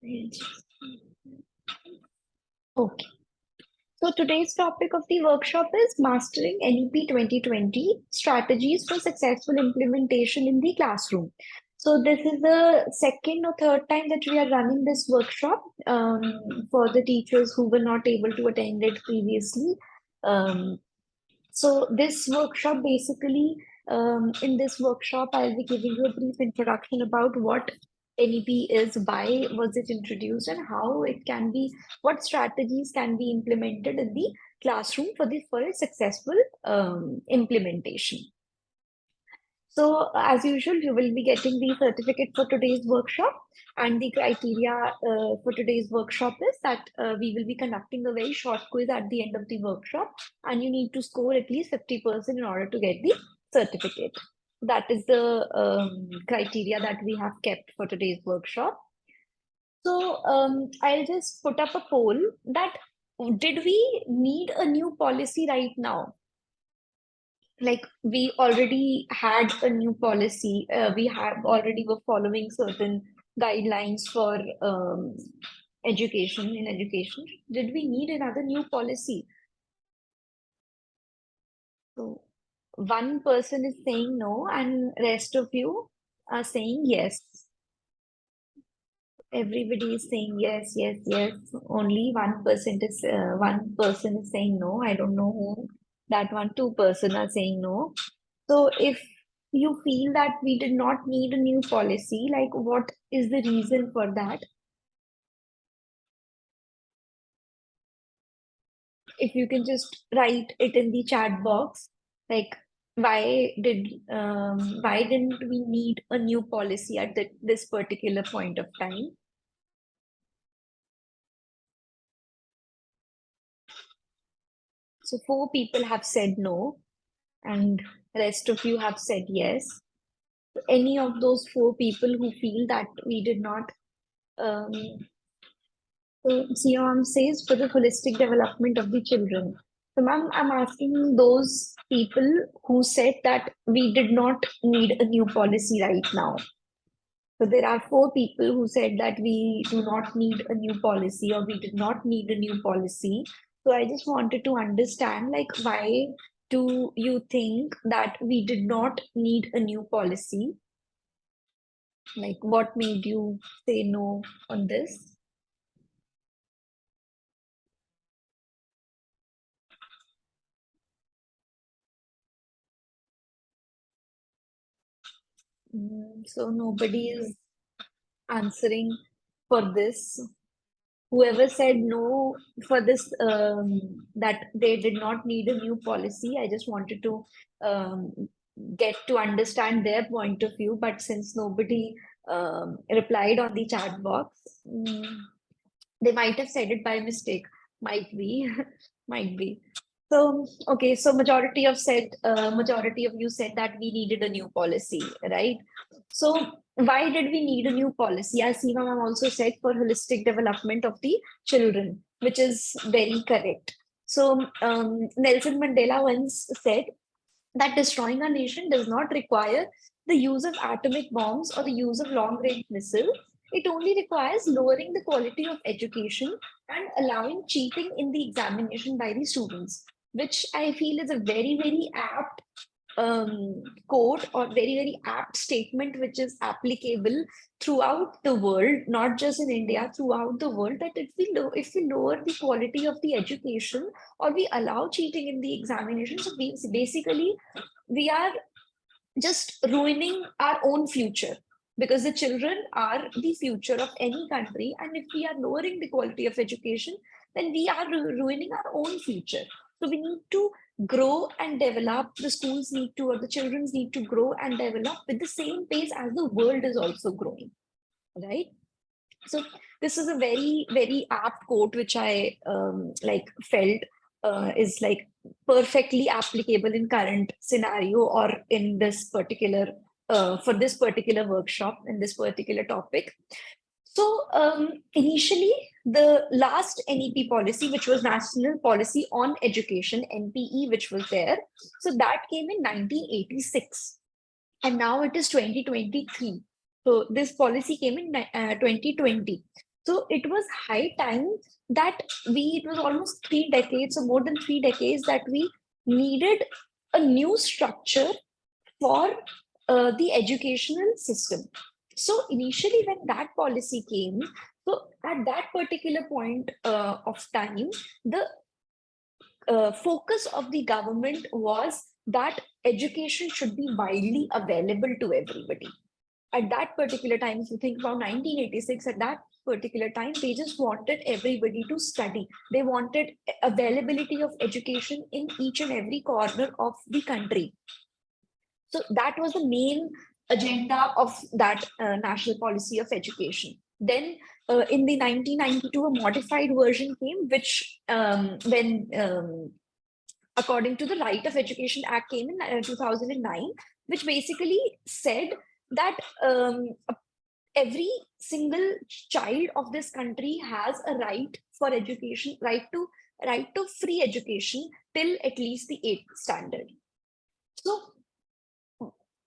Okay. So today's topic of the workshop is Mastering NEP 2020 Strategies for Successful Implementation in the Classroom. So this is the second or third time that we are running this workshop for the teachers who were not able to attend it previously. Um, so this workshop basically, in this workshop, I'll be giving you a brief introduction about what NEP is, why was it introduced, and how it can be, what strategies can be implemented in the classroom for a successful implementation. So, as usual, you will be getting the certificate for today's workshop. And the criteria for today's workshop is that we will be conducting a very short quiz at the end of the workshop, and you need to score at least 50% in order to get the certificate. That is the criteria that we have kept for today's workshop. So, I'll just put up a poll that did we need a new policy right now? Like we already had a new policy, we have already were following certain guidelines for education in education. Did we need another new policy? So one person is saying no, and rest of you are saying yes. Everybody is saying yes, yes, yes. Only 1% is saying no. I don't know who that one. 2% are saying no. So if you feel that we did not need a new policy, like what is the reason for that? If you can just write it in the chat box, like why didn't we need a new policy at this particular point of time? So four people have said no, and rest of you have said yes. Any of those four people who feel that we did not um, so COM says for the holistic development of the children. So, ma'am, I'm asking those people who said that we did not need a new policy right now. So there are four people who said that we do not need a new policy or we did not need a new policy. So I just wanted to understand, like, why do you think that we did not need a new policy? Like, what made you say no on this? So nobody is answering for this. Whoever said no for this, that they did not need a new policy, I just wanted to get to understand their point of view. But since nobody replied on the chat box, they might have said it by mistake. Might be, might be. So, okay, so majority of you said that we needed a new policy, right? So, why did we need a new policy? As Seema ma'am also said, for holistic development of the children, which is very correct. So, Nelson Mandela once said that destroying a nation does not require the use of atomic bombs or the use of long range missiles. It only requires lowering the quality of education and allowing cheating in the examination by the students, which I feel is a very, very apt quote or very, very apt statement, which is applicable throughout the world, not just in India, throughout the world, that if we lower the quality of the education or we allow cheating in the examination, so basically we are just ruining our own future, because the children are the future of any country, and if we are lowering the quality of education, then we are ruining our own future. So we need to grow and develop. The schools need to, or the children need to grow and develop with the same pace as the world is also growing, right? So this is a very, very apt quote, which I like felt is like perfectly applicable in current scenario or in this particular for this particular workshop in this particular topic. So initially, the last NEP policy, which was National Policy on Education (NPE), which was there, so that came in 1986, and now it is 2023. So this policy came in 2020. So it was high time that it was almost 3 decades or more than 3 decades that we needed a new structure for the educational system. So initially, when that policy came, so at that particular point of time, the focus of the government was that education should be widely available to everybody. At that particular time, if you think about 1986, at that particular time, they just wanted everybody to study. They wanted availability of education in each and every corner of the country. So that was the main agenda of that national policy of education. Then in the 1992, a modified version came, which when according to the Right of Education Act came in 2009, which basically said that every single child of this country has a right for education, right to free education till at least the 8th standard. So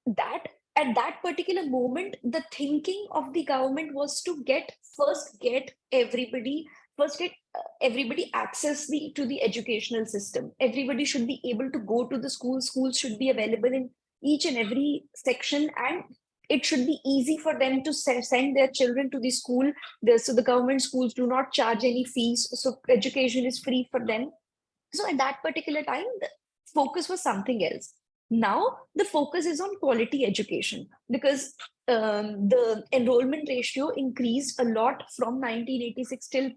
that at that particular moment, the thinking of the government was to get everybody access to the educational system. Everybody should be able to go to the schools should be available in each and every section, and it should be easy for them to send their children to the school. So the government schools do not charge any fees, so education is free for them. So at that particular time, the focus was something else. Now the focus is on quality education, because the enrollment ratio increased a lot from 1986 till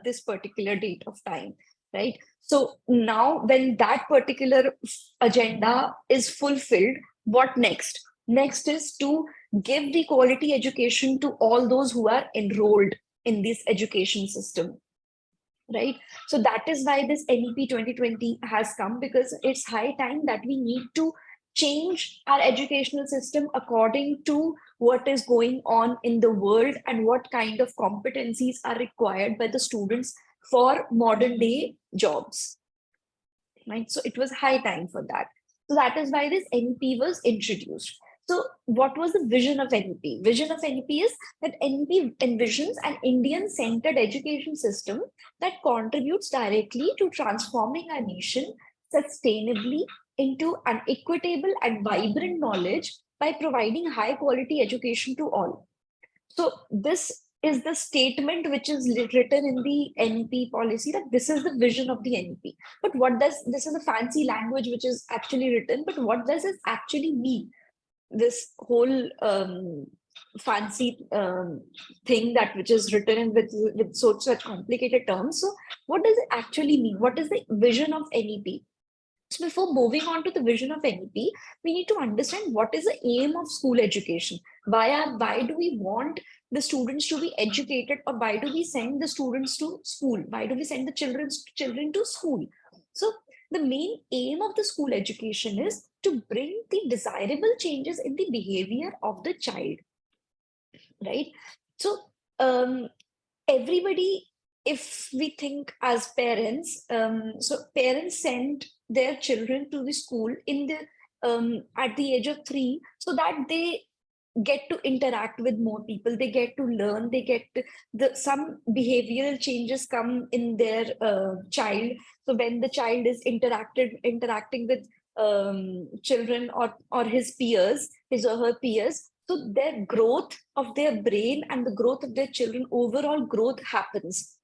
this particular date of time, right? So now when that particular agenda is fulfilled, what next? Next is to give the quality education to all those who are enrolled in this education system, right? So that is why this NEP 2020 has come, because it's high time that we need to change our educational system according to what is going on in the world and what kind of competencies are required by the students for modern day jobs, right? So it was high time for that. So that is why this NEP was introduced. So what was the vision of NEP? Vision of NEP is that NEP envisions an Indian-centered education system that contributes directly to transforming our nation sustainably into an equitable and vibrant knowledge by providing high-quality education to all. So this is the statement which is written in the NEP policy, that this is the vision of the NEP. But what does this is a fancy language which is actually written, but what does this actually mean? This whole fancy thing that which is written in with such complicated terms. So what does it actually mean? What is the vision of NEP? So before moving on to the vision of NEP, we need to understand what is the aim of school education. Why do we want the students to be educated, or why do we send the students to school? Why do we send the children to school? So the main aim of the school education is to bring the desirable changes in the behavior of the child, right? So everybody, if we think as parents, so parents send their children to the school in the at the age of 3, so that they get to interact with more people, they get to learn, they get some behavioral changes come in their child. So when the child is interacting with children or his peers, his or her peers, so their growth of their brain and the growth of their children, overall growth happens.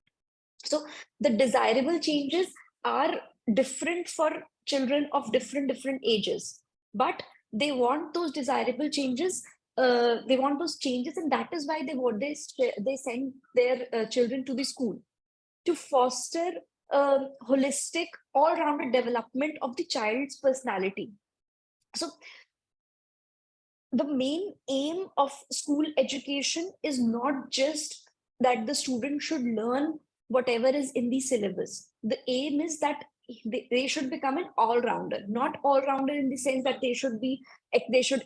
So the desirable changes are different for children of different ages, but they want those desirable changes. They want those changes, and that is why they send their children to the school to foster holistic, all-rounded development of the child's personality. So the main aim of school education is not just that the student should learn whatever is in the syllabus. The aim is that they should become an all-rounder, not all-rounder in the sense that they should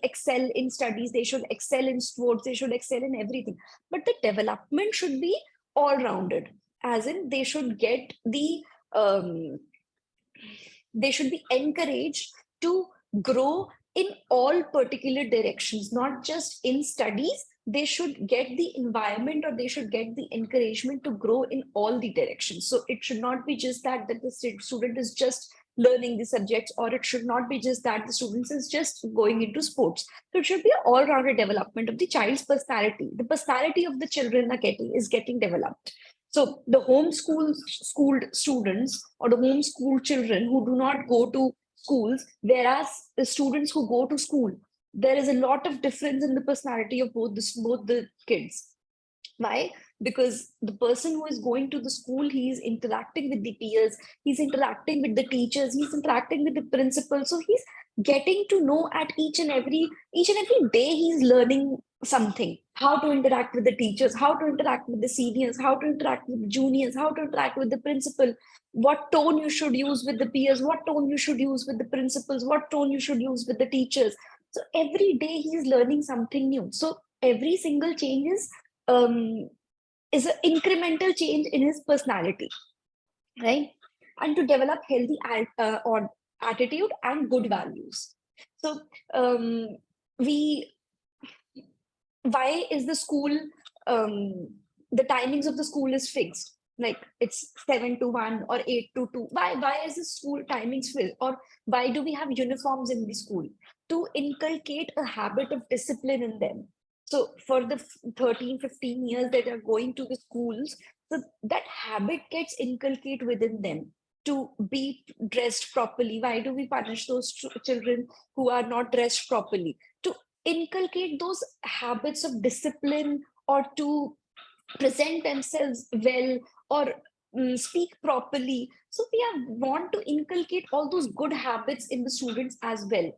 excel in studies, they should excel in sports, they should excel in everything. But the development should be all-rounded, as in they should be encouraged to grow in all particular directions, not just in studies, they should get the environment, or they should get the encouragement to grow in all the directions. So it should not be just that the student is just learning the subjects, or it should not be just that the students is just going into sports. So it should be an all-rounded development of the child's personality. The personality of the children is getting developed. So the schooled students, or the homeschooled children who do not go to schools, whereas the students who go to school, there is a lot of difference in the personality of both the kids. Why? Because the person who is going to the school, he is interacting with the peers, he's interacting with the teachers, he's interacting with the principal. So he's getting to know at each and every day he's learning something. How to interact with the teachers, how to interact with the seniors, how to interact with the juniors, how to interact with the principal, what tone you should use with the peers, what tone you should use with the principals, what tone you should use with the teachers. So every day he's learning something new. So every single change um, is an incremental change in his personality, right? And to develop healthy or attitude and good values. So we why is the school the timings of the school is fixed, like it's 7 to 1 or 8 to 2? Why is the school timings fixed? Or why do we have uniforms in the school? To inculcate a habit of discipline in them. So for the 13-15 years that are going to the schools, so that habit gets inculcated within them to be dressed properly. Why do we punish those children who are not dressed properly? To inculcate those habits of discipline, or to present themselves well, or speak properly. So want to inculcate all those good habits in the students as well.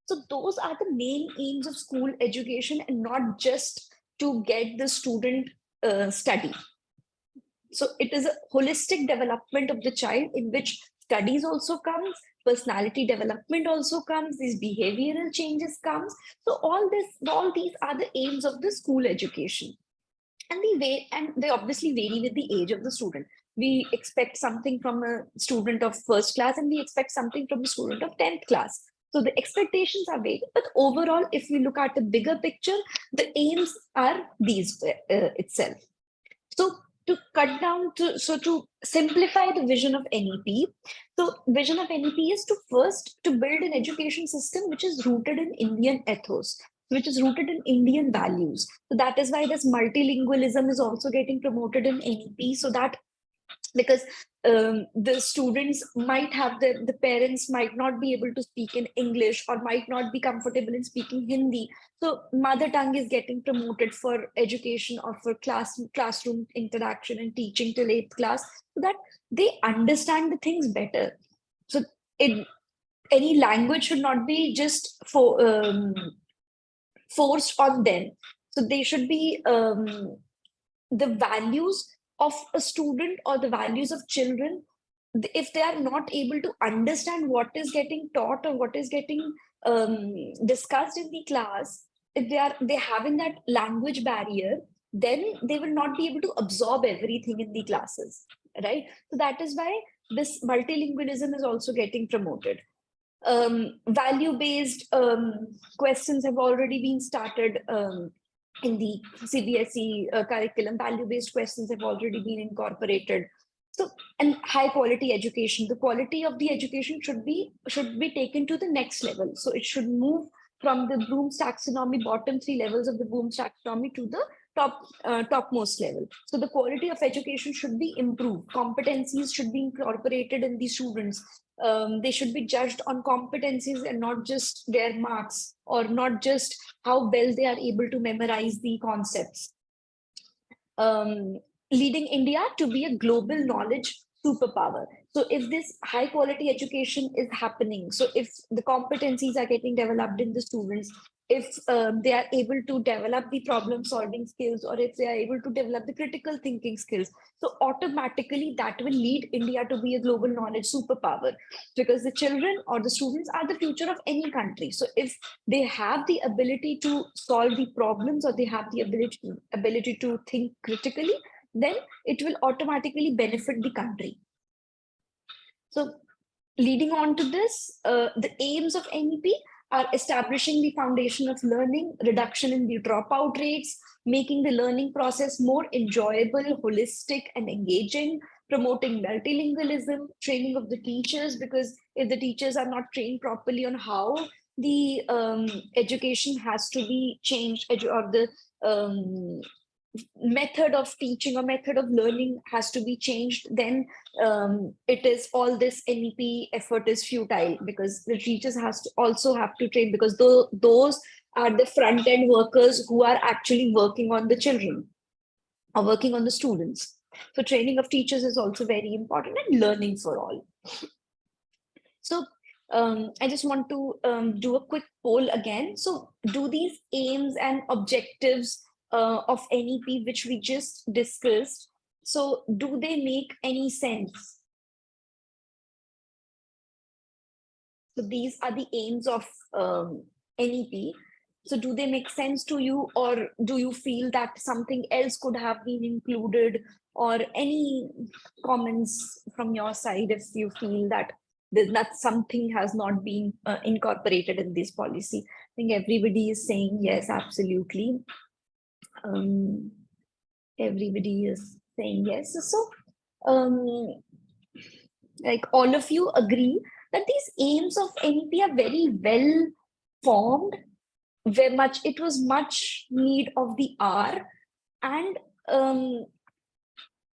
So those are the main aims of school education, and not just to get the student study. So it is a holistic development of the child, in which studies also comes, personality development also comes, these behavioral changes comes. So all these are the aims of the school education. And they obviously vary with the age of the student. We expect something from a student of first class, and we expect something from a student of 10th class. So the expectations are varying, but overall, if we look at the bigger picture, the aims are these itself. So to simplify the vision of NEP, so vision of NEP is to build an education system which is rooted in Indian ethos, which is rooted in Indian values. So that is why this multilingualism is also getting promoted in NEP, so that because the students might have the parents might not be able to speak in English, or might not be comfortable in speaking Hindi. So mother tongue is getting promoted for education, or for classroom interaction and teaching till 8th class, so that they understand the things better. So any language should not be just forced on them. So they should be the values of a student, or the values of children. If they are not able to understand what is getting taught, or what is getting discussed in the class, if they're having that language barrier, then they will not be able to absorb everything in the classes, right? So that is why this multilingualism is also getting promoted. Value-based questions have already been started in the CBSE curriculum. Value-based questions have already been incorporated. So, and high quality education, the quality of the education should be taken to the next level. So it should move from the Bloom's taxonomy, bottom 3 levels of the Bloom's taxonomy, to the topmost level. So the quality of education should be improved. Competencies should be incorporated in the students. They should be judged on competencies, and not just their marks, or not just how well they are able to memorize the concepts. Leading India to be a global knowledge superpower. So if this high quality education is happening, so if the competencies are getting developed in the students, if they are able to develop the problem solving skills, or if they are able to develop the critical thinking skills, so automatically that will lead India to be a global knowledge superpower, because the children or the students are the future of any country. So if they have the ability to solve the problems, or they have the ability to think critically, then it will automatically benefit the country. So leading on to this, the aims of NEP are establishing the foundation of learning, reduction in the dropout rates, making the learning process more enjoyable, holistic, and engaging, promoting multilingualism, training of the teachers, because if the teachers are not trained properly on how the education has to be changed, or the method of teaching or method of learning has to be changed, then it is all this NEP effort is futile, because the teachers has to also have to train, because those are the front end workers who are actually working on the children or working on the students. So training of teachers is also very important, and learning for all. So I just want to do a quick poll again. So do these aims and objectives of NEP, which we just discussed, so do they make any sense? So these are the aims of NEP. So do they make sense to you, or do you feel that something else could have been included, or any comments from your side if you feel that that something has not been incorporated in this policy? I think everybody is saying yes, absolutely. Everybody is saying yes. So like all of you agree that these aims of NEP are very well formed, very much, it was much need of the hour, and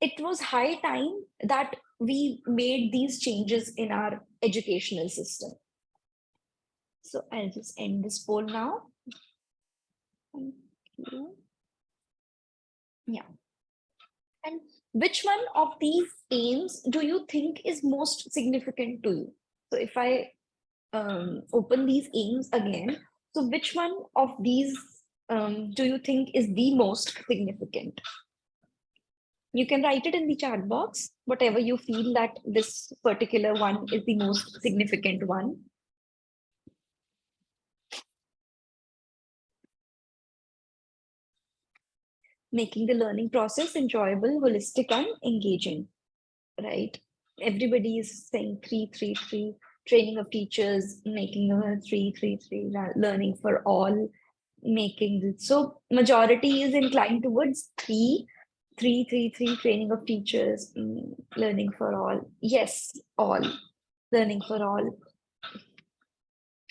it was high time that we made these changes in our educational system. So I'll just end this poll now. Thank you. Yeah. And which one of these aims do you think is most significant to you? So if I open these aims again, so which one of these do you think is the most significant? You can write it in the chat box, whatever you feel that this particular one is the most significant one. Making the learning process enjoyable, holistic, and engaging, right? Everybody is saying 3-3-3, training of teachers, making a 3-3-3, learning for all, making it. So majority is inclined towards 3-3-3, training of teachers, learning for all. Yes, all, learning for all.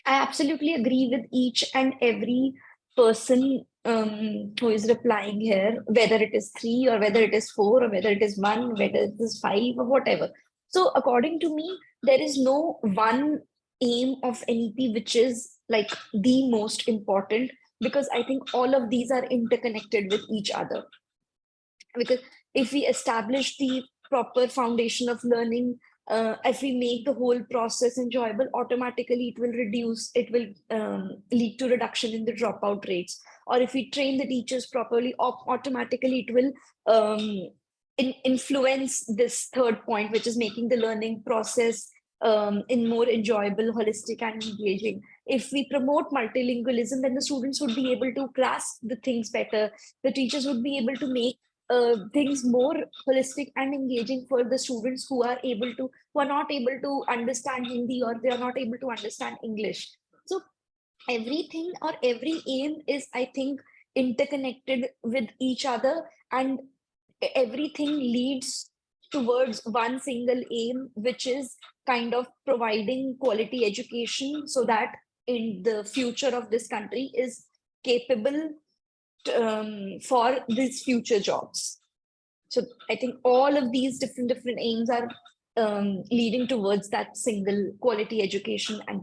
I absolutely agree with each and every person who is replying here, whether it is 3 or whether it is 4 or whether it is 1, whether it is 5 or whatever. So according to me, there is no one aim of NEP which is like the most important, because I think all of these are interconnected with each other. Because if we establish the proper foundation of learning, if we make the whole process enjoyable, automatically it will reduce, it will lead to reduction in the dropout rates. Or if we train the teachers properly, automatically it will influence this third point, which is making the learning process in more enjoyable, holistic, and engaging. If we promote multilingualism, then the students would be able to grasp the things better. The teachers would be able to make things more holistic and engaging for the students who are not able to understand Hindi, or they are not able to understand English. So everything or every aim is, I think, interconnected with each other, and everything leads towards one single aim, which is kind of providing quality education so that in the future of this country is capable for these future jobs. So I think all of these different aims are leading towards that single quality education, and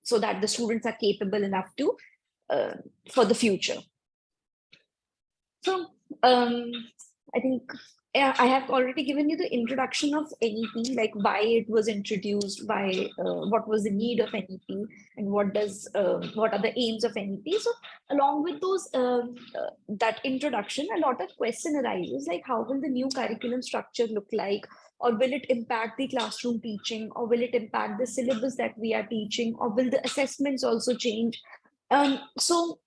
so that the students are capable enough to for the future. So I think I have already given you the introduction of NEP, like why it was introduced, why what was the need of NEP, and what are the aims of NEP. So along with those that introduction, a lot of question arises, like how will the new curriculum structure look like, or will it impact the classroom teaching, or will it impact the syllabus that we are teaching, or will the assessments also change? So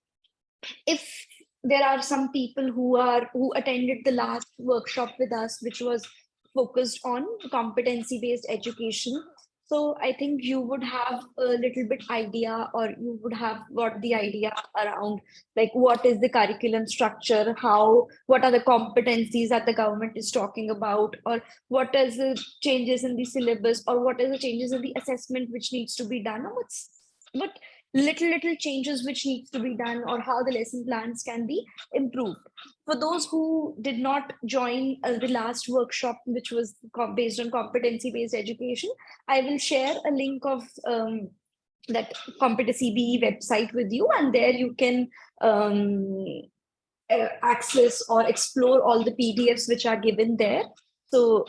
if there are some people who attended the last workshop with us, which was focused on competency based education, So I think you would have a little bit idea, or you would have got the idea around like what is the curriculum structure, what are the competencies that the government is talking about, or what is the changes in the syllabus, or what is the changes in the assessment which needs to be done, or what little changes which needs to be done, or how the lesson plans can be improved. For those who did not join the last workshop, which was based on competency based education, I will share a link of that competency BE website with you, and there you can access or explore all the PDFs which are given there. So,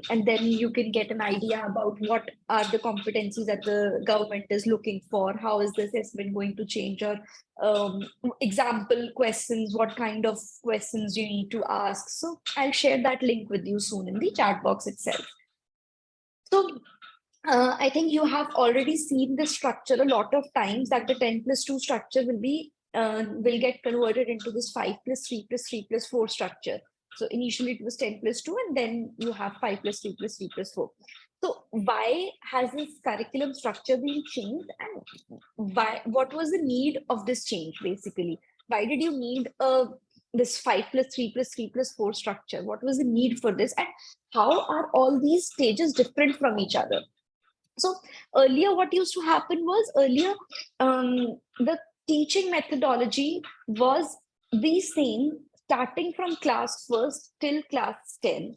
and then you can get an idea about what are the competencies that the government is looking for, how is the assessment going to change, or example questions, what kind of questions you need to ask. So I'll share that link with you soon in the chat box itself. So I think you have already seen the structure a lot of times, that the 10+2 structure will get converted into this 5+3+3+4 structure. So initially it was 10+2, and then you have 5+3+3+4. So why has this curriculum structure been changed, and what was the need of this change basically? Why did you need this 5+3+3+4 structure? What was the need for this, and how are all these stages different from each other? So earlier, what used to happen was, the teaching methodology was the same starting from class first till class 10th.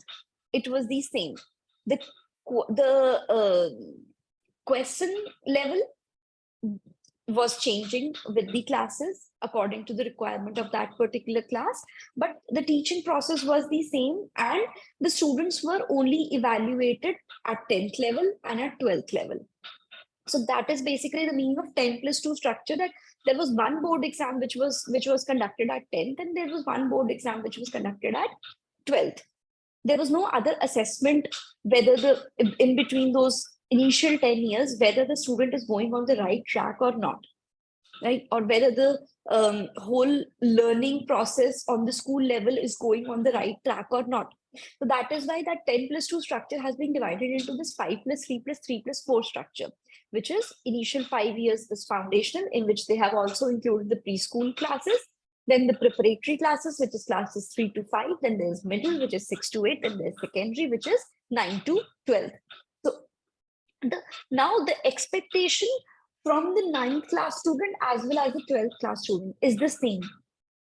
It was the same. The question level was changing with the classes according to the requirement of that particular class, but the teaching process was the same, and the students were only evaluated at 10th level and at 12th level. So that is basically the meaning of 10+2 structure, that there was one board exam which was conducted at 10th, and there was one board exam which was conducted at 12th. There was no other assessment whether in between those initial 10 years, whether the student is going on the right track or not, right? Or whether the whole learning process on the school level is going on the right track or not. So that is why that 10+2 structure has been divided into this 5+3+3+4 structure, which is initial 5 years is foundational, in which they have also included the preschool classes, then the preparatory classes, which is classes 3 to 5, then there's middle, which is 6 to 8, and there's secondary, which is 9 to 12. So now the expectation from the 9th class student as well as the 12th class student is the same.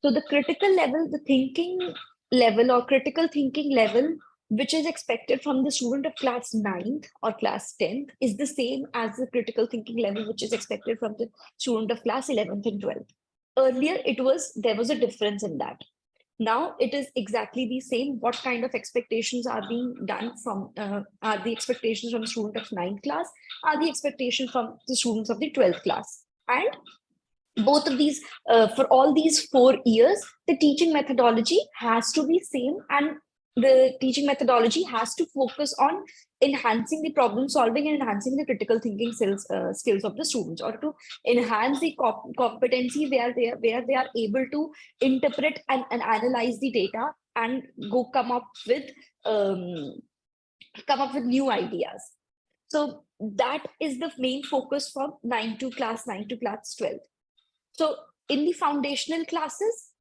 So the critical level, the thinking level or critical thinking level, which is expected from the student of class 9th or class 10th, is the same as the critical thinking level, which is expected from the student of class 11th and 12th. Earlier, there was a difference in that. Now it is exactly the same. What kind of expectations are being done from, are the expectations from the student of 9th class, are the expectations from the students of the 12th class. And both of these, for all these 4 years, the teaching methodology has to be same, and the teaching methodology has to focus on enhancing the problem solving and enhancing the critical thinking skills of the students, or to enhance the competency where they are able to interpret and analyze the data and um, come up with new ideas. So that is the main focus from 9 to class 12. So in the foundation classes,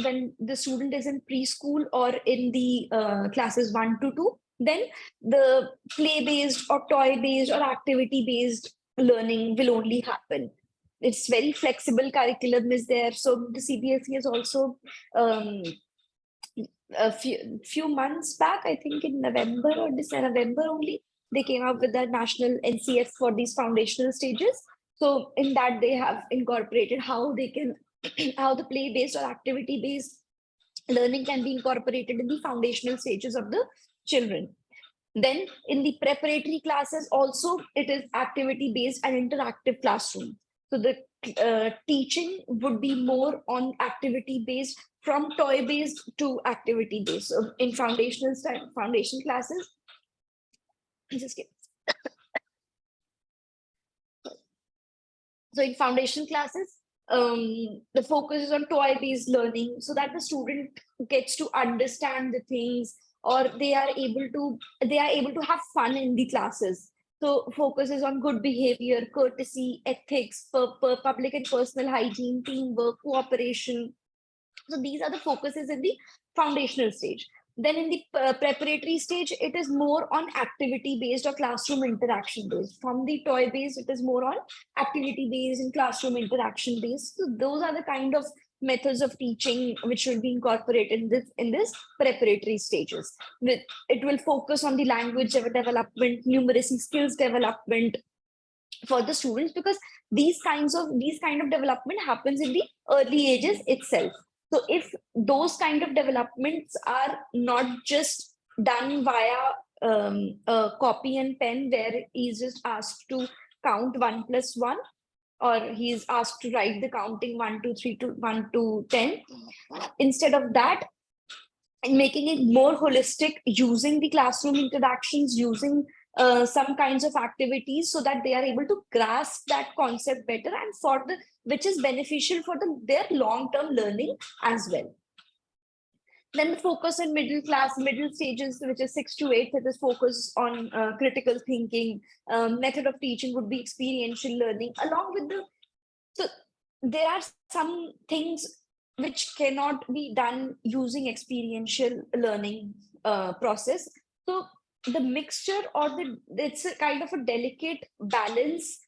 when the student is in preschool or in the classes 1 to 2, then the play-based or toy-based or activity-based learning will only happen. It's very flexible curriculum is there. So the CBSE has also a few months back, I think in November or November only, they came up with the national NCF for these foundational stages. So in that they have incorporated how they can, how the play-based or activity-based learning can be incorporated in the foundational stages of the children. Then in the preparatory classes also, it is activity-based and interactive classroom. So the teaching would be more on activity-based, from toy-based to activity-based. So in foundation classes, just kidding. So in foundation classes, the focus is on toy-based learning, so that the student gets to understand the things, or they are able to have fun in the classes. So focuses on good behavior, courtesy, ethics, public and personal hygiene, teamwork, cooperation. So these are the focuses in the foundational stage. Then in the preparatory stage, it is more on activity based or classroom interaction based. From the toy based, it is more on activity based and classroom interaction based. So those are the kind of methods of teaching which will be incorporated in this preparatory stages. With it will focus on the language development, numeracy skills development for the students, because these kind of development happens in the early ages itself. So if those kind of developments are not just done via a copy and pen, where he's just asked to count 1 plus 1, or he's asked to write the counting 1 2 3 to 1 to 10, instead of that, and making it more holistic, using the classroom interactions, using some kinds of activities, so that they are able to grasp that concept better, and for the which is beneficial for their long-term learning as well. Then the focus in middle stages, which is 6 to 8, it is focus on critical thinking. Method of teaching would be experiential learning, along with the, so there are some things which cannot be done using experiential learning process. So the mixture, or it's a kind of a delicate balance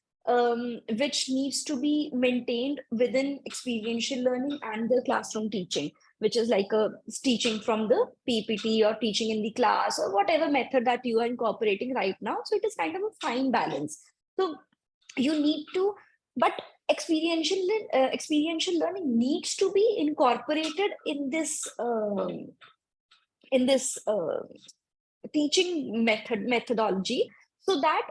which needs to be maintained within experiential learning and the classroom teaching, which is like a teaching from the PPT or teaching in the class or whatever method that you are incorporating right now. So it is kind of a fine balance. So you need to, but experiential learning needs to be incorporated in this teaching methodology, so that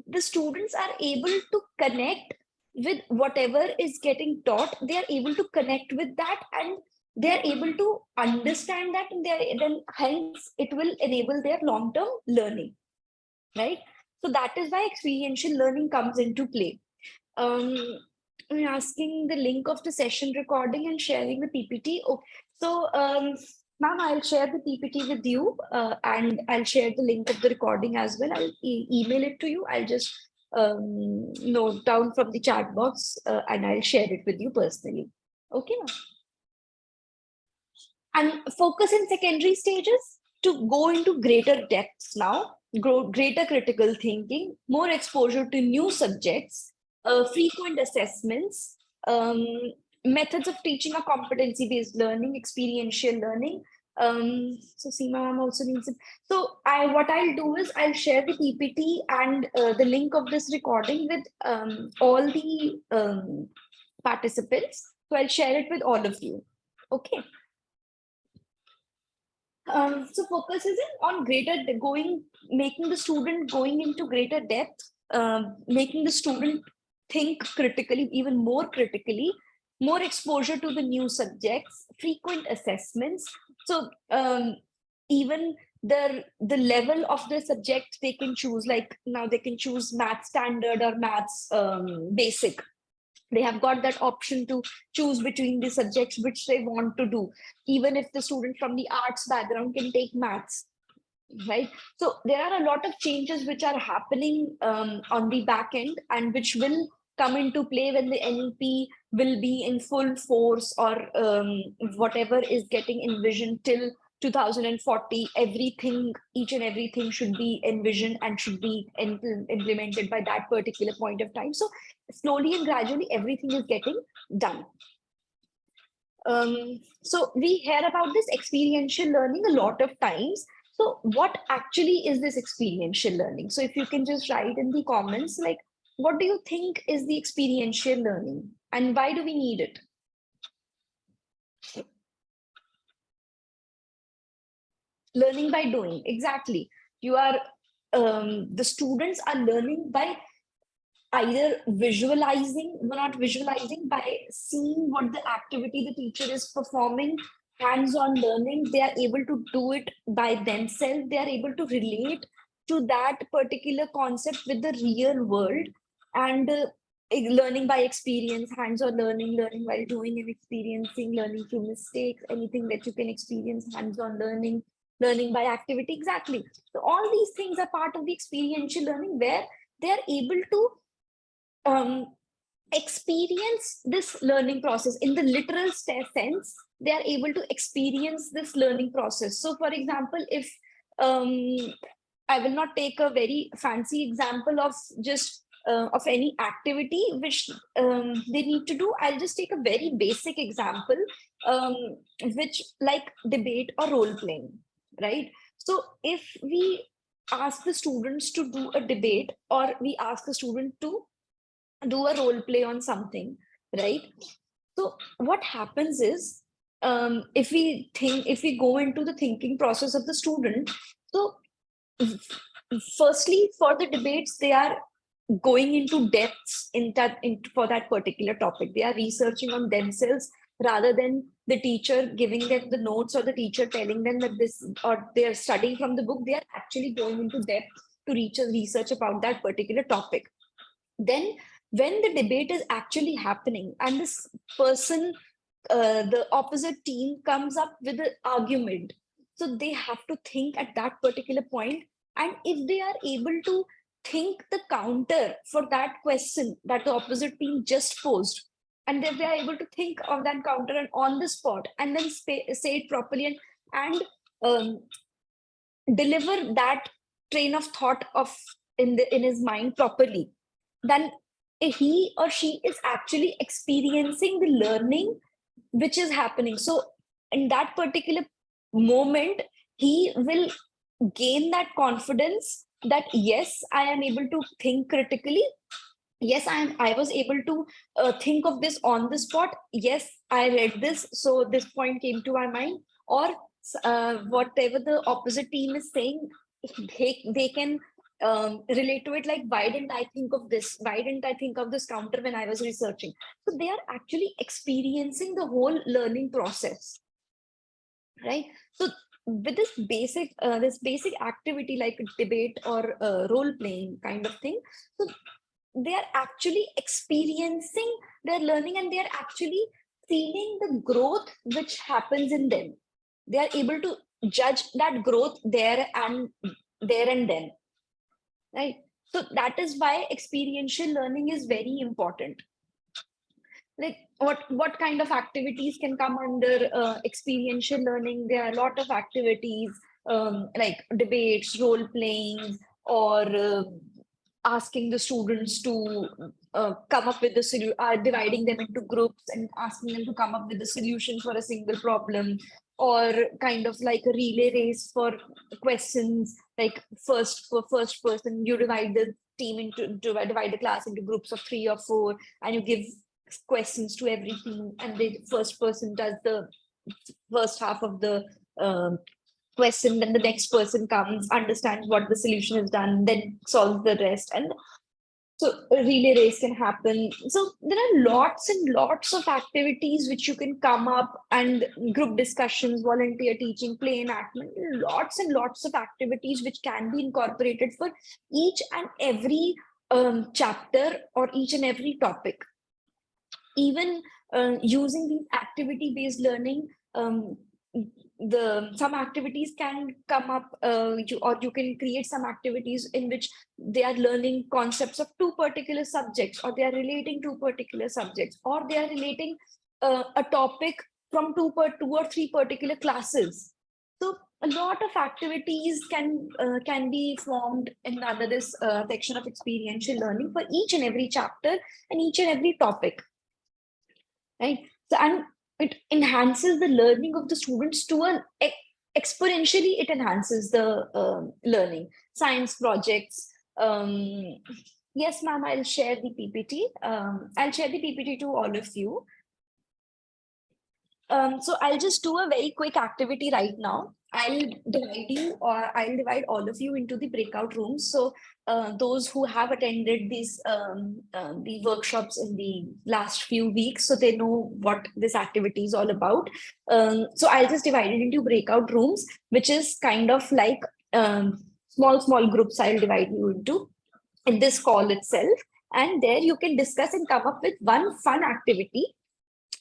the students are able to connect with whatever is getting taught. They are able to connect with that, and they are able to understand that, and then hence it will enable their long-term learning, right? So that is why experiential learning comes into play. I'm asking the link of the session recording and sharing the PPT. Okay. So, ma'am, I'll share the PPT with you, and I'll share the link of the recording as well. I'll email it to you. I'll just note down from the chat box, and I'll share it with you personally. Okay, ma'am. And focus in secondary stages to go into greater depths now, greater critical thinking, more exposure to new subjects, frequent assessments, methods of teaching are competency-based learning, experiential learning. So Seema, I'm also needs it. So what I'll do is I'll share the PPT and the link of this recording with all the participants. So I'll share it with all of you. Okay. So focus is on making the student going into greater depth, making the student think critically, even more critically, more exposure to the new subjects, frequent assessments. So even the level of the subject they can choose, like now they can choose math standard or maths basic. They have got that option to choose between the subjects which they want to do, even if the student from the arts background can take maths, right? So there are a lot of changes which are happening on the back end, and which will come into play when the NEP will be in full force, or whatever is getting envisioned till 2040. Everything, each and everything should be envisioned and should be implemented by that particular point of time. So slowly and gradually, everything is getting done. So we hear about this experiential learning a lot of times. So what actually is this experiential learning? So if you can just write in the comments, like, what do you think is the experiential learning and why do we need it? Learning by doing, exactly. You are, the students are learning by either visualizing, not visualizing, by seeing what the activity the teacher is performing, hands-on learning. They are able to do it by themselves. They are able to relate to that particular concept with the real world, and learning by experience, hands-on learning, learning while doing and experiencing, learning through mistakes, anything that you can experience, hands-on learning by activity, exactly. So all these things are part of the experiential learning, where they are able to experience this learning process in the literal sense. They are able to experience this learning process. So for example, if I will not take a very fancy example of just of any activity which they need to do. I'll just take a very basic example, um, which like debate or role playing, right? So if we ask the students to do a debate, or we ask the student to do a role play on something, right? So what happens is, if we go into the thinking process of the student, so firstly, for the debates, they are going into depths for that particular topic. They are researching on themselves rather than the teacher giving them the notes or the teacher telling them that this, or they are studying from the book. They are actually going into depth to research about that particular topic. Then when the debate is actually happening and this person, the opposite team comes up with an argument, so they have to think at that particular point, and if they are able to think the counter for that question that the opposite team just posed, and if they are able to think of that counter and on the spot and then say it properly, and um, deliver that train of thought of in his mind properly, then he or she is actually experiencing the learning which is happening. So in that particular moment, he will gain that confidence that yes, I am able to think critically. Yes, I was able to think of this on the spot. Yes, I read this, so this point came to my mind. Or whatever the opposite team is saying, they can relate to it, like, why didn't I think of this? Why didn't I think of this counter when I was researching? So they are actually experiencing the whole learning process, right? So with this basic activity like debate or role playing kind of thing, so they are actually experiencing their learning, and they are actually feeling the growth which happens in them. They are able to judge that growth there and then, right? So that is why experiential learning is very important. Like, what kind of activities can come under experiential learning? There are a lot of activities, like debates, role playing, or asking the students to come up with the solution, dividing them into groups and asking them to come up with a solution for a single problem, or kind of like a relay race for questions, like for first person, you divide the team divide the class into groups of 3 or 4, and you give questions to every team, and the first person does the first half of the um, question, then the next person comes, understands what the solution is done, then solves the rest. And so a relay race can happen. So there are lots and lots of activities which you can come up, and group discussions, volunteer teaching, play enactment, lots and lots of activities which can be incorporated for each and every chapter or each and every topic. Even using these activity based learning, the some activities can come up, or you can create some activities in which they are learning concepts of 2 particular subjects, or they are relating 2 particular subjects, or they are relating a topic from 2 or 3 particular classes. So a lot of activities can be formed in under this section of experiential learning for each and every chapter and each and every topic, right? So, and it enhances the learning of the students to an exponentially. It enhances the learning. Science projects. Yes, ma'am, I'll share the PPT. I'll share the PPT to all of you. So I'll just do a very quick activity right now. I'll divide all of you into the breakout rooms. So those who have attended these the workshops in the last few weeks, so they know what this activity is all about. So I'll just divide it into breakout rooms, which is kind of like small groups. I'll divide you into in this call itself, and there you can discuss and come up with one fun activity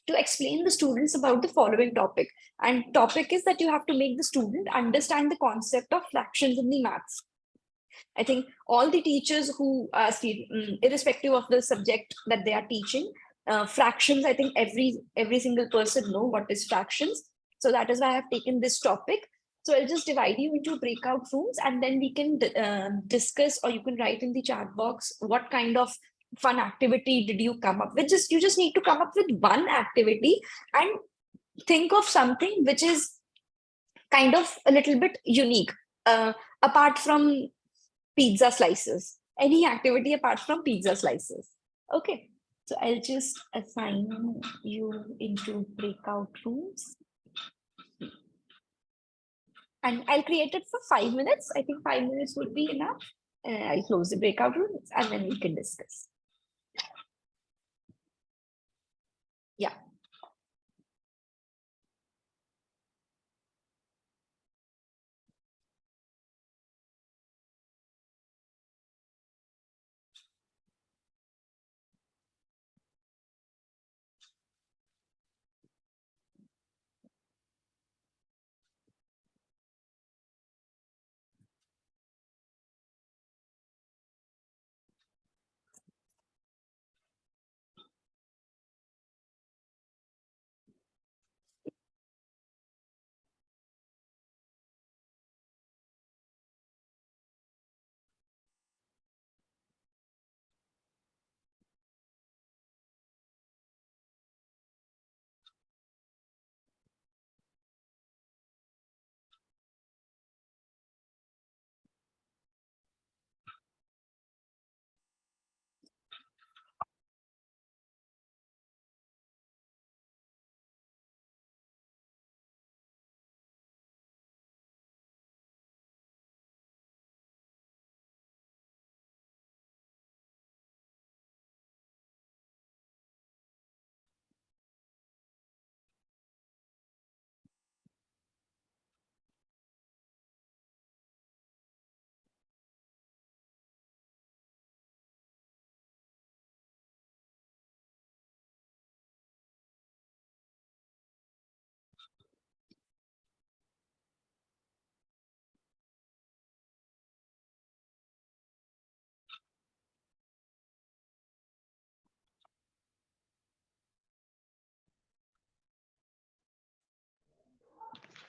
to explain the students about the following topic. And topic is that you have to make the student understand the concept of fractions in the maths. I think all the teachers who are irrespective of the subject that they are teaching, fractions, I think every single person know what is fractions. So that is why I have taken this topic. So I'll just divide you into breakout rooms, and then we can discuss, or you can write in the chat box what kind of fun activity did you come up with. Just you just need to come up with one activity and think of something which is kind of a little bit unique, apart from pizza slices. Any activity apart from pizza slices. Okay. So I'll just assign you into breakout rooms, and I'll create it for 5 minutes. I think 5 minutes would be enough. I'll close the breakout rooms and then we can discuss. Yeah.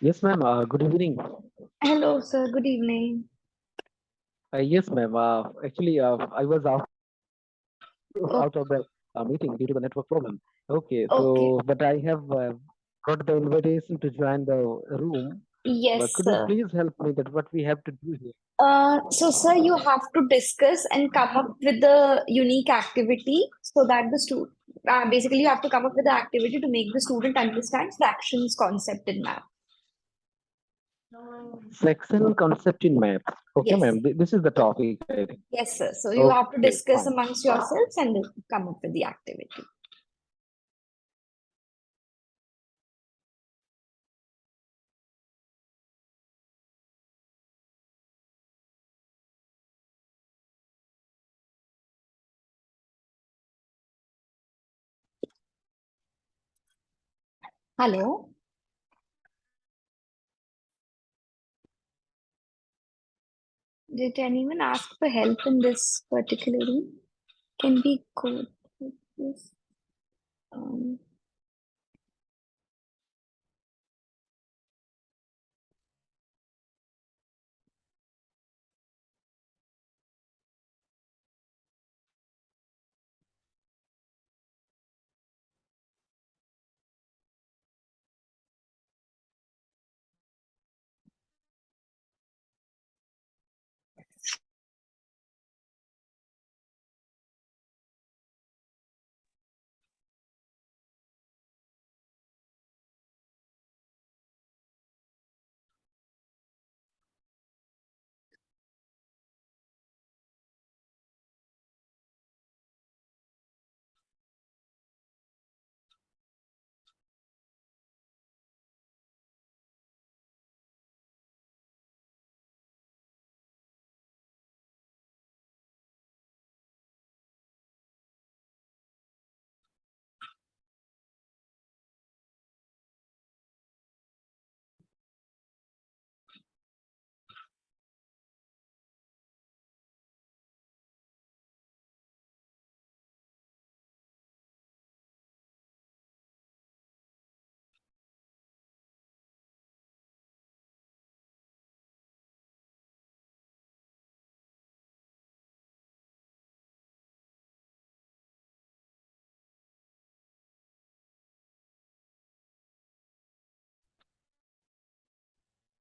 Yes, ma'am. Good evening. Hello, sir. Good evening. Yes, ma'am. Actually, I was out, Oh, out of the meeting due to the network problem. Okay, okay. so but I have got the invitation to join the room. But Yes, could you sir. please help me that what we have to do here? So, sir, you have to discuss and come up with the unique activity so that the student, basically, you have to come up with the activity to make the student understand fractions concept in math. Section concept in maths. Okay, Yes, ma'am. This is the topic, I think. yes, sir. So you have to Okay, fine. discuss amongst yourselves and then come up with the activity. Hello. Did anyone ask for help in this particular room? Can we go to this? Um,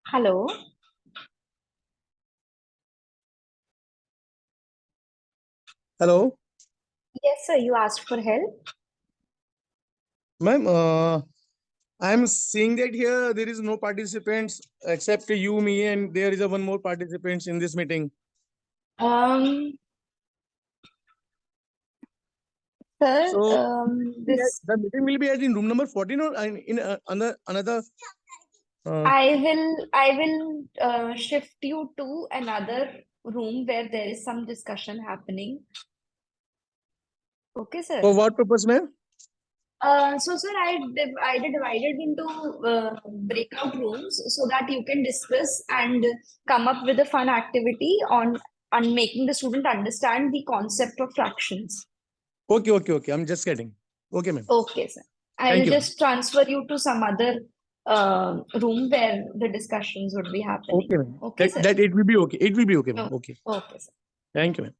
Hello. Hello, Yes, sir. You asked for help. ma'am. I am seeing that here there is no participants except you, me, and there is a one more participants in this meeting. Um, Sir, So this the meeting will be as in room number 14 or in another. Uh, I will shift you to another room where there is some discussion happening. Okay, sir. for what purpose, ma'am? So sir, I divided into breakout rooms so that you can discuss and come up with a fun activity on making the student understand the concept of fractions. Okay. I'm just getting. Okay, ma'am. Okay, sir. I'll Thank you. just transfer you to some other room where the discussions would be happening. Okay, ma'am. Okay, sir. That it will be okay. It will be okay, ma'am. Oh, Okay. okay, sir. Thank you, ma'am.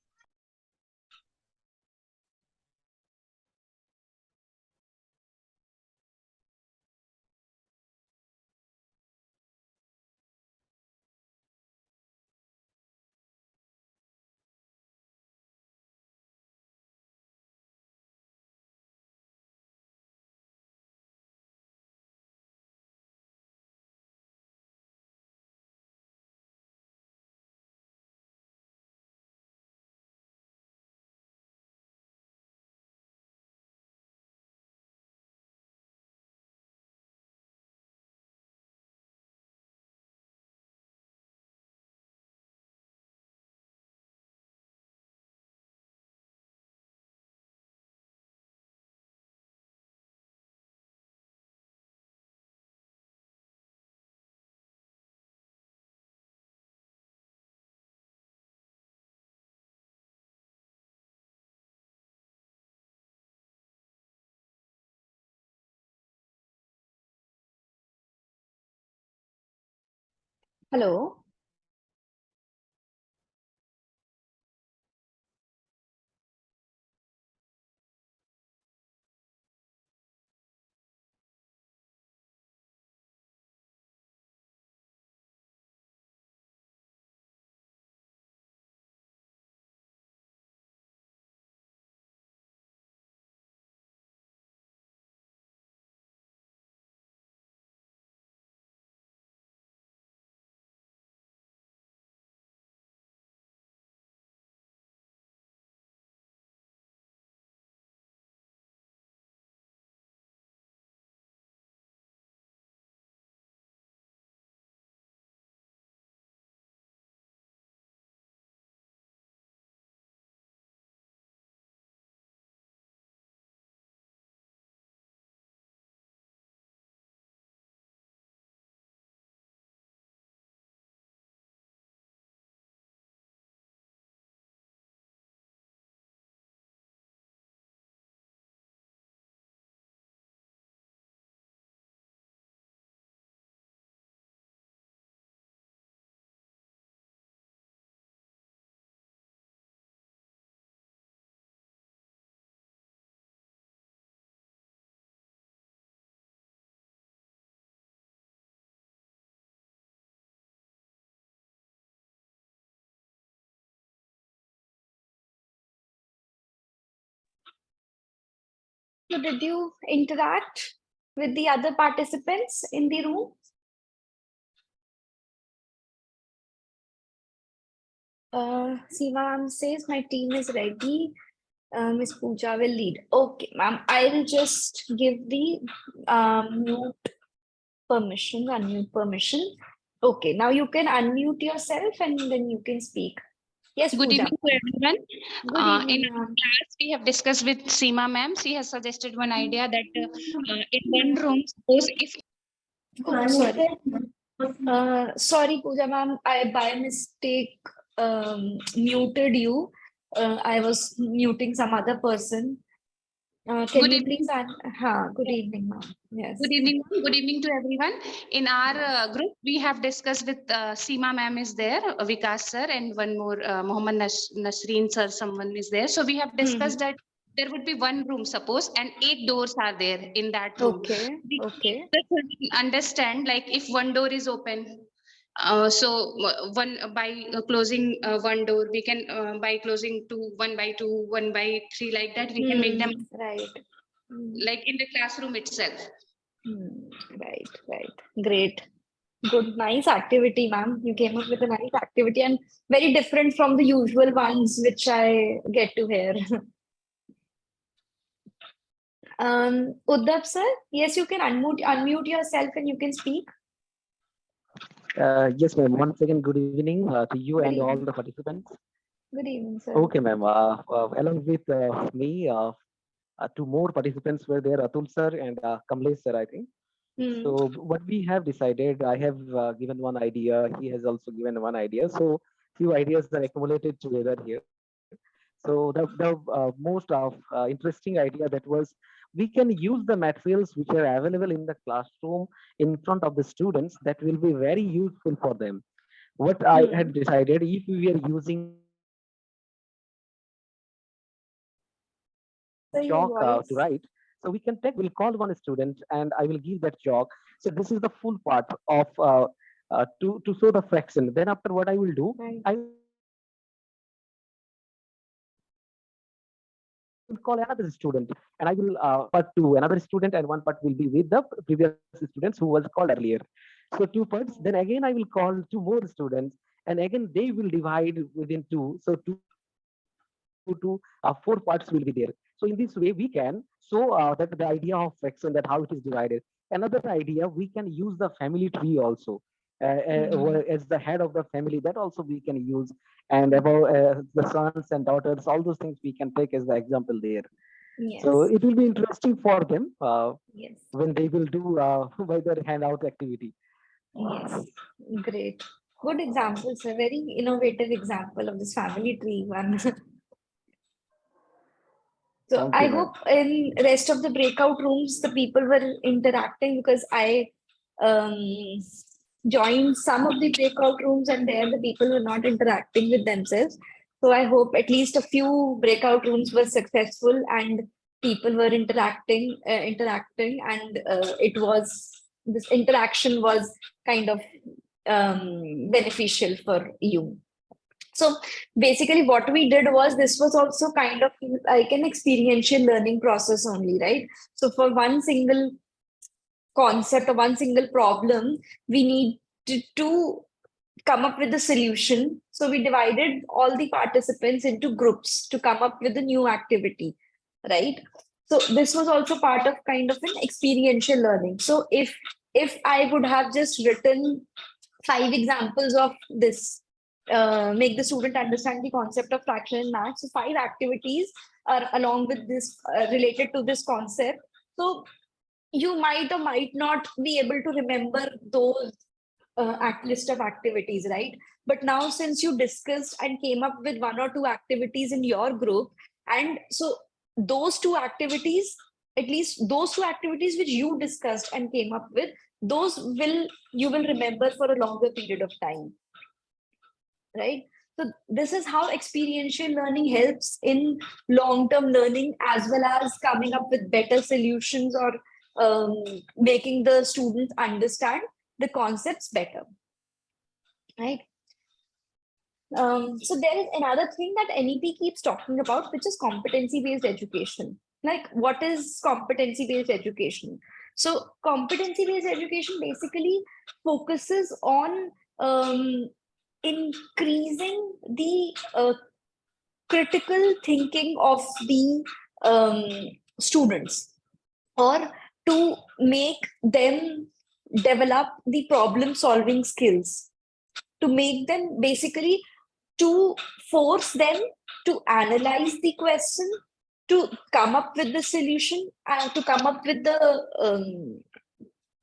Hello. So did you interact with the other participants in the room? Seema ma'am says my team is ready. Miss Pooja will lead. Okay, ma'am. I'll just give the mute permission, unmute permission. Okay, now you can unmute yourself and then you can speak. Yes, Good Pooja. evening to everyone. Good evening, In our ma'am. class, we have discussed with Seema ma'am. She has suggested one idea that in one room, suppose if Oh, sorry. Sorry, Pooja ma'am. I by mistake muted you. I was muting some other person. Can good you please evening, good evening, ma'am. Yes. good evening, ma'am. Good evening to everyone. In our group, we have discussed with Seema ma'am is there, Vikas sir, and one more Mohammed Nasreen sir. Someone is there. So we have discussed that there would be one room, suppose, and 8 doors are there in that room. Okay. The Okay. children understand like if one door is open, One by closing one door, we can by closing two, one by two, one by three, like that, we can make them Right. like in the classroom itself. Right, right. Great. Good, nice activity, ma'am. You came up with a nice activity and very different from the usual ones which I get to hear. Uddhav sir, yes, you can unmute yourself and you can speak. Yes, ma'am. Once again, good evening to you Good and all the evening. participants. Good evening, sir. Okay, ma'am. Along with me, two more participants were there, Atul sir and Kamlesh sir, I think. Hmm. So what we have decided, I have given one idea. He has also given one idea. So few ideas are accumulated together here. So the most interesting idea that was we can use the materials which are available in the classroom in front of the students that will be very useful for them. What I Hmm. had decided, if we are using So your chalk to voice, write, so we can take, we'll call one student and I will give that chalk. So this is the full part of to show the fraction. Then after what I will do, right? I will call another student and I will part two, another student, and one part will be with the previous students who was called earlier. So two parts. Then again, I will call two more students, and again they will divide within two. So four parts will be there. So in this way, we can show that the idea of fraction, that how it is divided. Another idea, we can use the family tree also. Hmm. As the head of the family, that also we can use, and about the sons and daughters, all those things we can take as the example there. So Yes, it will be interesting for them yes, when they will do by their handout activity. yes. Great. Good example, sir. Very innovative example of this family tree one. So Thank I you, ma'am. hope in rest of the breakout rooms the people were interacting because I um, joined some of the breakout rooms and there the people were not interacting with themselves. So I hope at least a few breakout rooms were successful and people were interacting, and it was this interaction was kind of beneficial for you. So basically, what we did was this was also kind of like an experiential learning process only, right? So for one single concept or one single problem, we need to come up with a solution. So we divided all the participants into groups to come up with a new activity, right? So this was also part of kind of an experiential learning. So if I would have just written 5 examples of this, make the student understand the concept of fraction in maths. So 5 activities are along with this related to this concept. So you might or might not be able to remember those list of activities, right? But now since you discussed and came up with 1 or 2 activities in your group, and so those 2 activities, at least those 2 activities which you discussed and came up with, those will you will remember for a longer period of time, right? So this is how experiential learning helps in long-term learning as well as coming up with better solutions or making the students understand the concepts better, right? So there is another thing that NEP keeps talking about, which is competency-based education. Like, what is competency-based education? So competency-based education basically focuses on increasing the critical thinking of the students, or to make them develop the problem solving skills, to make them basically to force them to analyze the question, to come up with the solution, and to come up with the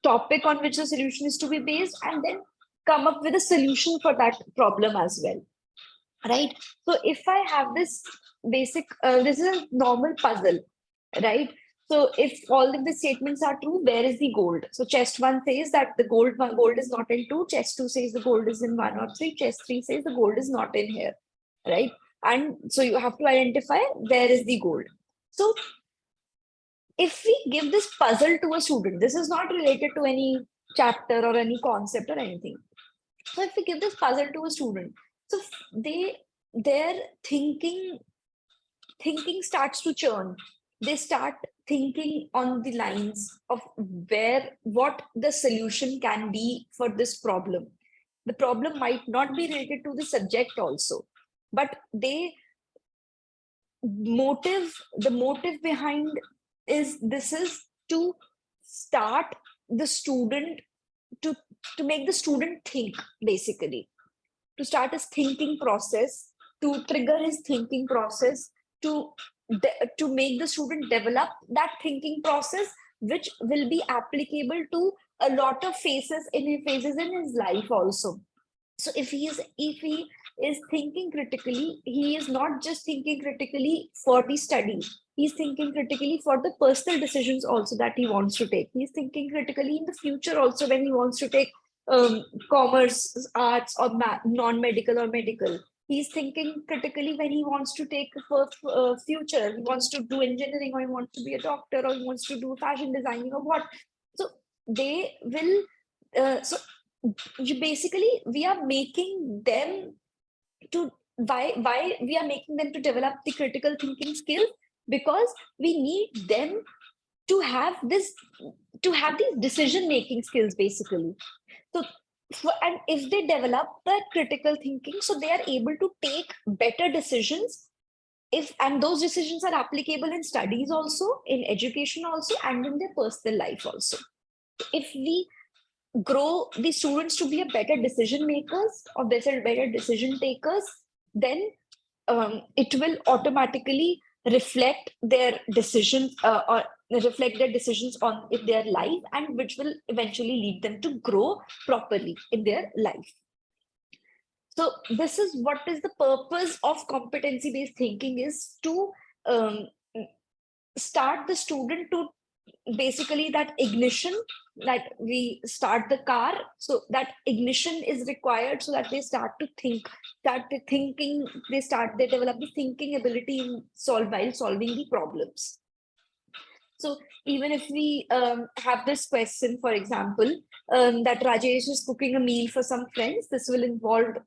topic on which the solution is to be based, and then come up with a solution for that problem as well, right? So if I have this basic, this is a normal puzzle, right? So if all of the statements are true, where is the gold? So chest one says that the gold is not in two. Chest two says the gold is in one or three. Chest three says the gold is not in here, right? And so you have to identify where is the gold. So if we give this puzzle to a student, this is not related to any chapter or any concept or anything. So if we give this puzzle to a student, so their thinking starts to churn. They start thinking on the lines of what the solution can be for this problem. The problem might not be related to the subject also, but the motive behind this is to start the student, to make the student think, basically to start his thinking process, to trigger his thinking process, to to make the student develop that thinking process, which will be applicable to a lot of phases in his life also. So if he is thinking critically, he is not just thinking critically for the study. He's thinking critically for the personal decisions also that he wants to take. He's thinking critically in the future also, when he wants to take commerce, arts, or non-medical or medical. He's thinking critically when he wants to take for future. He wants to do engineering, or he wants to be a doctor, or he wants to do fashion designing, or what. So they will. So we are making them to why we are making them to develop the critical thinking skills, because we need them to have these decision making skills, basically. So and if they develop the critical thinking, so they are able to take better decisions, and those decisions are applicable in studies also, in education also, and in their personal life also. If we grow the students to be a better decision makers, or better decision takers, then it will automatically reflect their decisions, or reflect their decisions on in their life, and which will eventually lead them to grow properly in their life. So this is what is the purpose of competency based thinking, is to um, start the student to basically that ignition, that we start the car, so that ignition is required, so that they start to think, they develop the thinking ability while solving the problems. So even if we have this question, for example, that Rajesh is cooking a meal for some friends, this will involve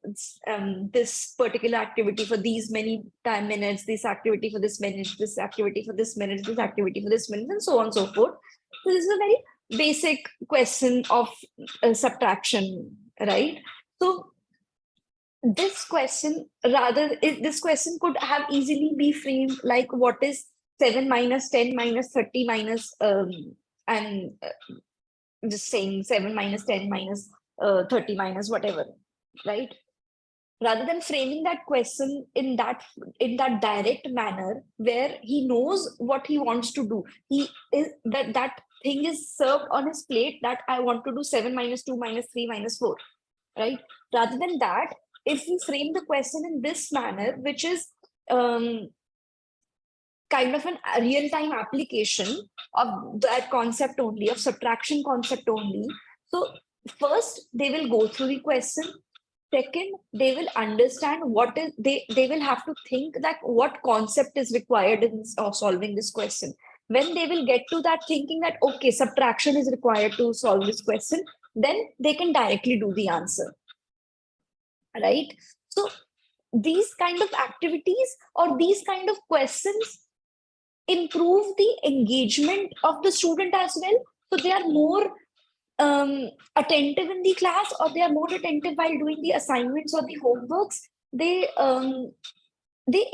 this particular activity for these many time minutes, this activity for this minute, this activity for this minute, this activity for this minute, and so on and so forth. So this is a very basic question of subtraction, right? So this question could have easily be framed like, what is 7 minus 10 minus 30 minus and just saying 7 minus 10 minus 30 minus whatever, right? Rather than framing that question in that direct manner, where he knows what he wants to do, he is that thing is served on his plate, that I want to do 7 minus 2 minus 3 minus 4, right? Rather than that, if we frame the question in this manner, which is kind of a real-time application of that concept only, of subtraction concept only. So first, they will go through the question. Second, they will understand what is they will have to think that what concept is required in solving this question. When they will get to that thinking that, okay, subtraction is required to solve this question, then they can directly do the answer, right? So these kind of activities or these kind of questions improve the engagement of the student as well. So they are more attentive in the class, or they are more attentive while doing the assignments or the homeworks. They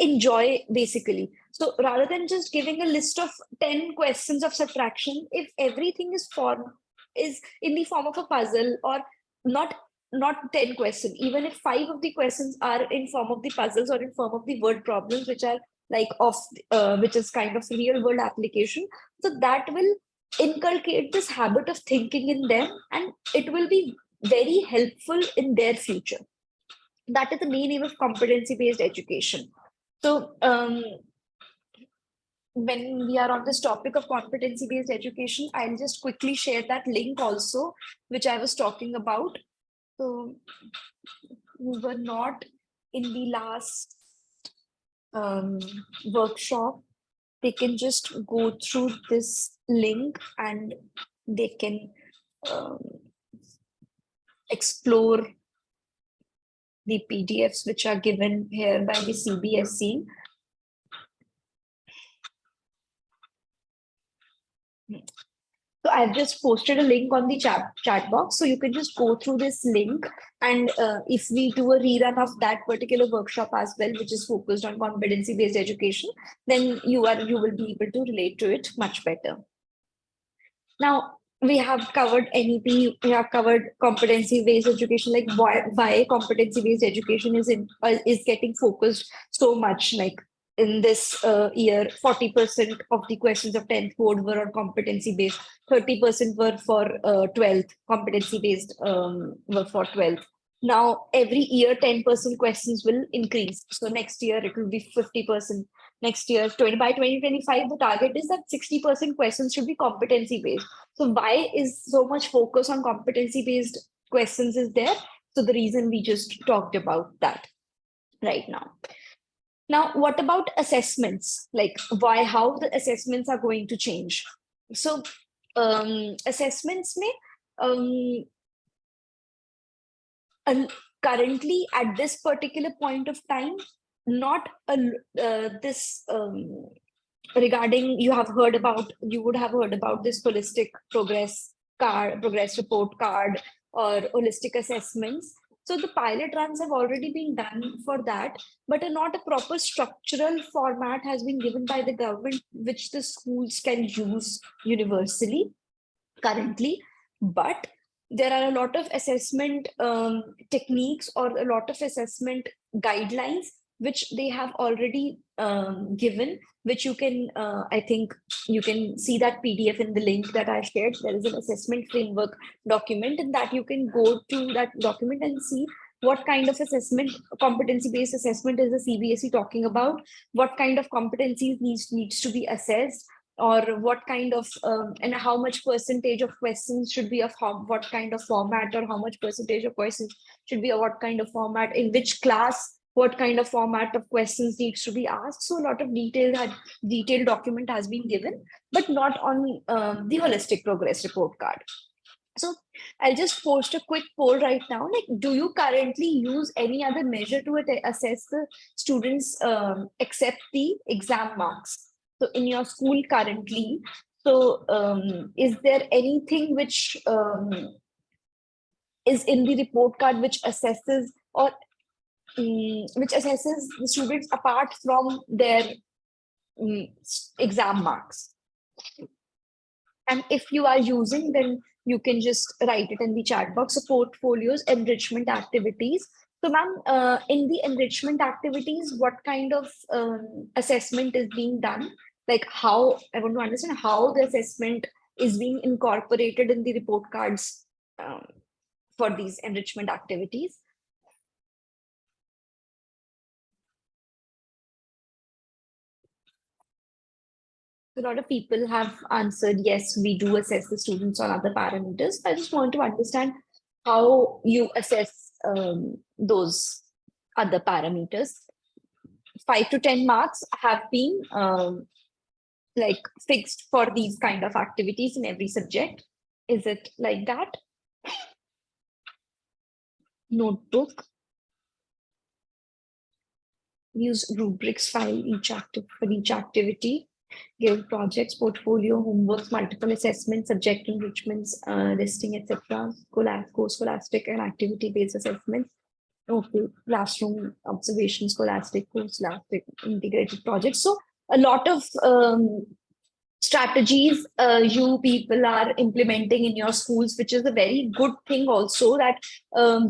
enjoy, basically. So rather than just giving a list of 10 questions of subtraction, if everything is in the form of a puzzle, or not 10 questions, even if 5 of the questions are in form of the puzzles, or in form of the word problems, which are like which is kind of real world application, so that will inculcate this habit of thinking in them, and it will be very helpful in their future. That is the main aim of competency based education. So when we are on this topic of competency based education, I'll just quickly share that link also, which I was talking about. So we were not in the last workshop, they can just go through this link, and they can explore the PDFs which are given here by the CBSE. So I've just posted a link on the chat box, so you can just go through this link, and if we do a rerun of that particular workshop as well, which is focused on competency-based education, then you will be able to relate to it much better. Now, we have covered NEP, we have covered competency-based education, like why competency-based education is getting focused so much, like in this year, 40% of the questions of 10th board were on competency-based, 30% were for 12th, competency-based were for 12th. Now, every year, 10% questions will increase. So next year, it will be 50%. Next year, by 2025, the target is that 60% questions should be competency-based. So why is so much focus on competency-based questions is there? So the reason we just talked about that right now. Now, what about assessments? Like how the assessments are going to change? So assessments may currently at this particular point of time, not this regarding you would have heard about this holistic progress report card or holistic assessments. So the pilot runs have already been done for that, but not a proper structural format has been given by the government, which the schools can use universally currently. But there are a lot of assessment techniques or a lot of assessment guidelines which they have already given, which you can, I think you can see that PDF in the link that I shared. There is an assessment framework document, and that you can go to that document and see what kind of assessment, competency-based assessment is the CBSE talking about, what kind of competencies needs to be assessed, or what kind of and how much percentage of questions should be of what kind of format, or how much percentage of questions should be of what kind of format, in which class what kind of format of questions needs to be asked. So a lot of detailed document has been given, but not on the holistic progress report card. So I'll just post a quick poll right now. Like, do you currently use any other measure to assess the students except the exam marks? So in your school currently, so is there anything which is in the report card which assesses or which assesses the students apart from their exam marks? And if you are using, then you can just write it in the chat box. So portfolios, enrichment activities. So ma'am, in the enrichment activities, what kind of assessment is being done? Like how, I want to understand how the assessment is being incorporated in the report cards for these enrichment activities. A lot of people have answered, yes, we do assess the students on other parameters. I just want to understand how you assess those other parameters. 5 to 10 marks have been like fixed for these kind of activities in every subject. Is it like that? Notebook. Use rubrics file for each activity. Give projects, portfolio, homeworks, multiple assessments, subject enrichments, listing, etc. Scholastic and activity-based assessments. Okay, classroom observation, scholastic, integrated projects. So a lot of strategies you people are implementing in your schools, which is a very good thing also, that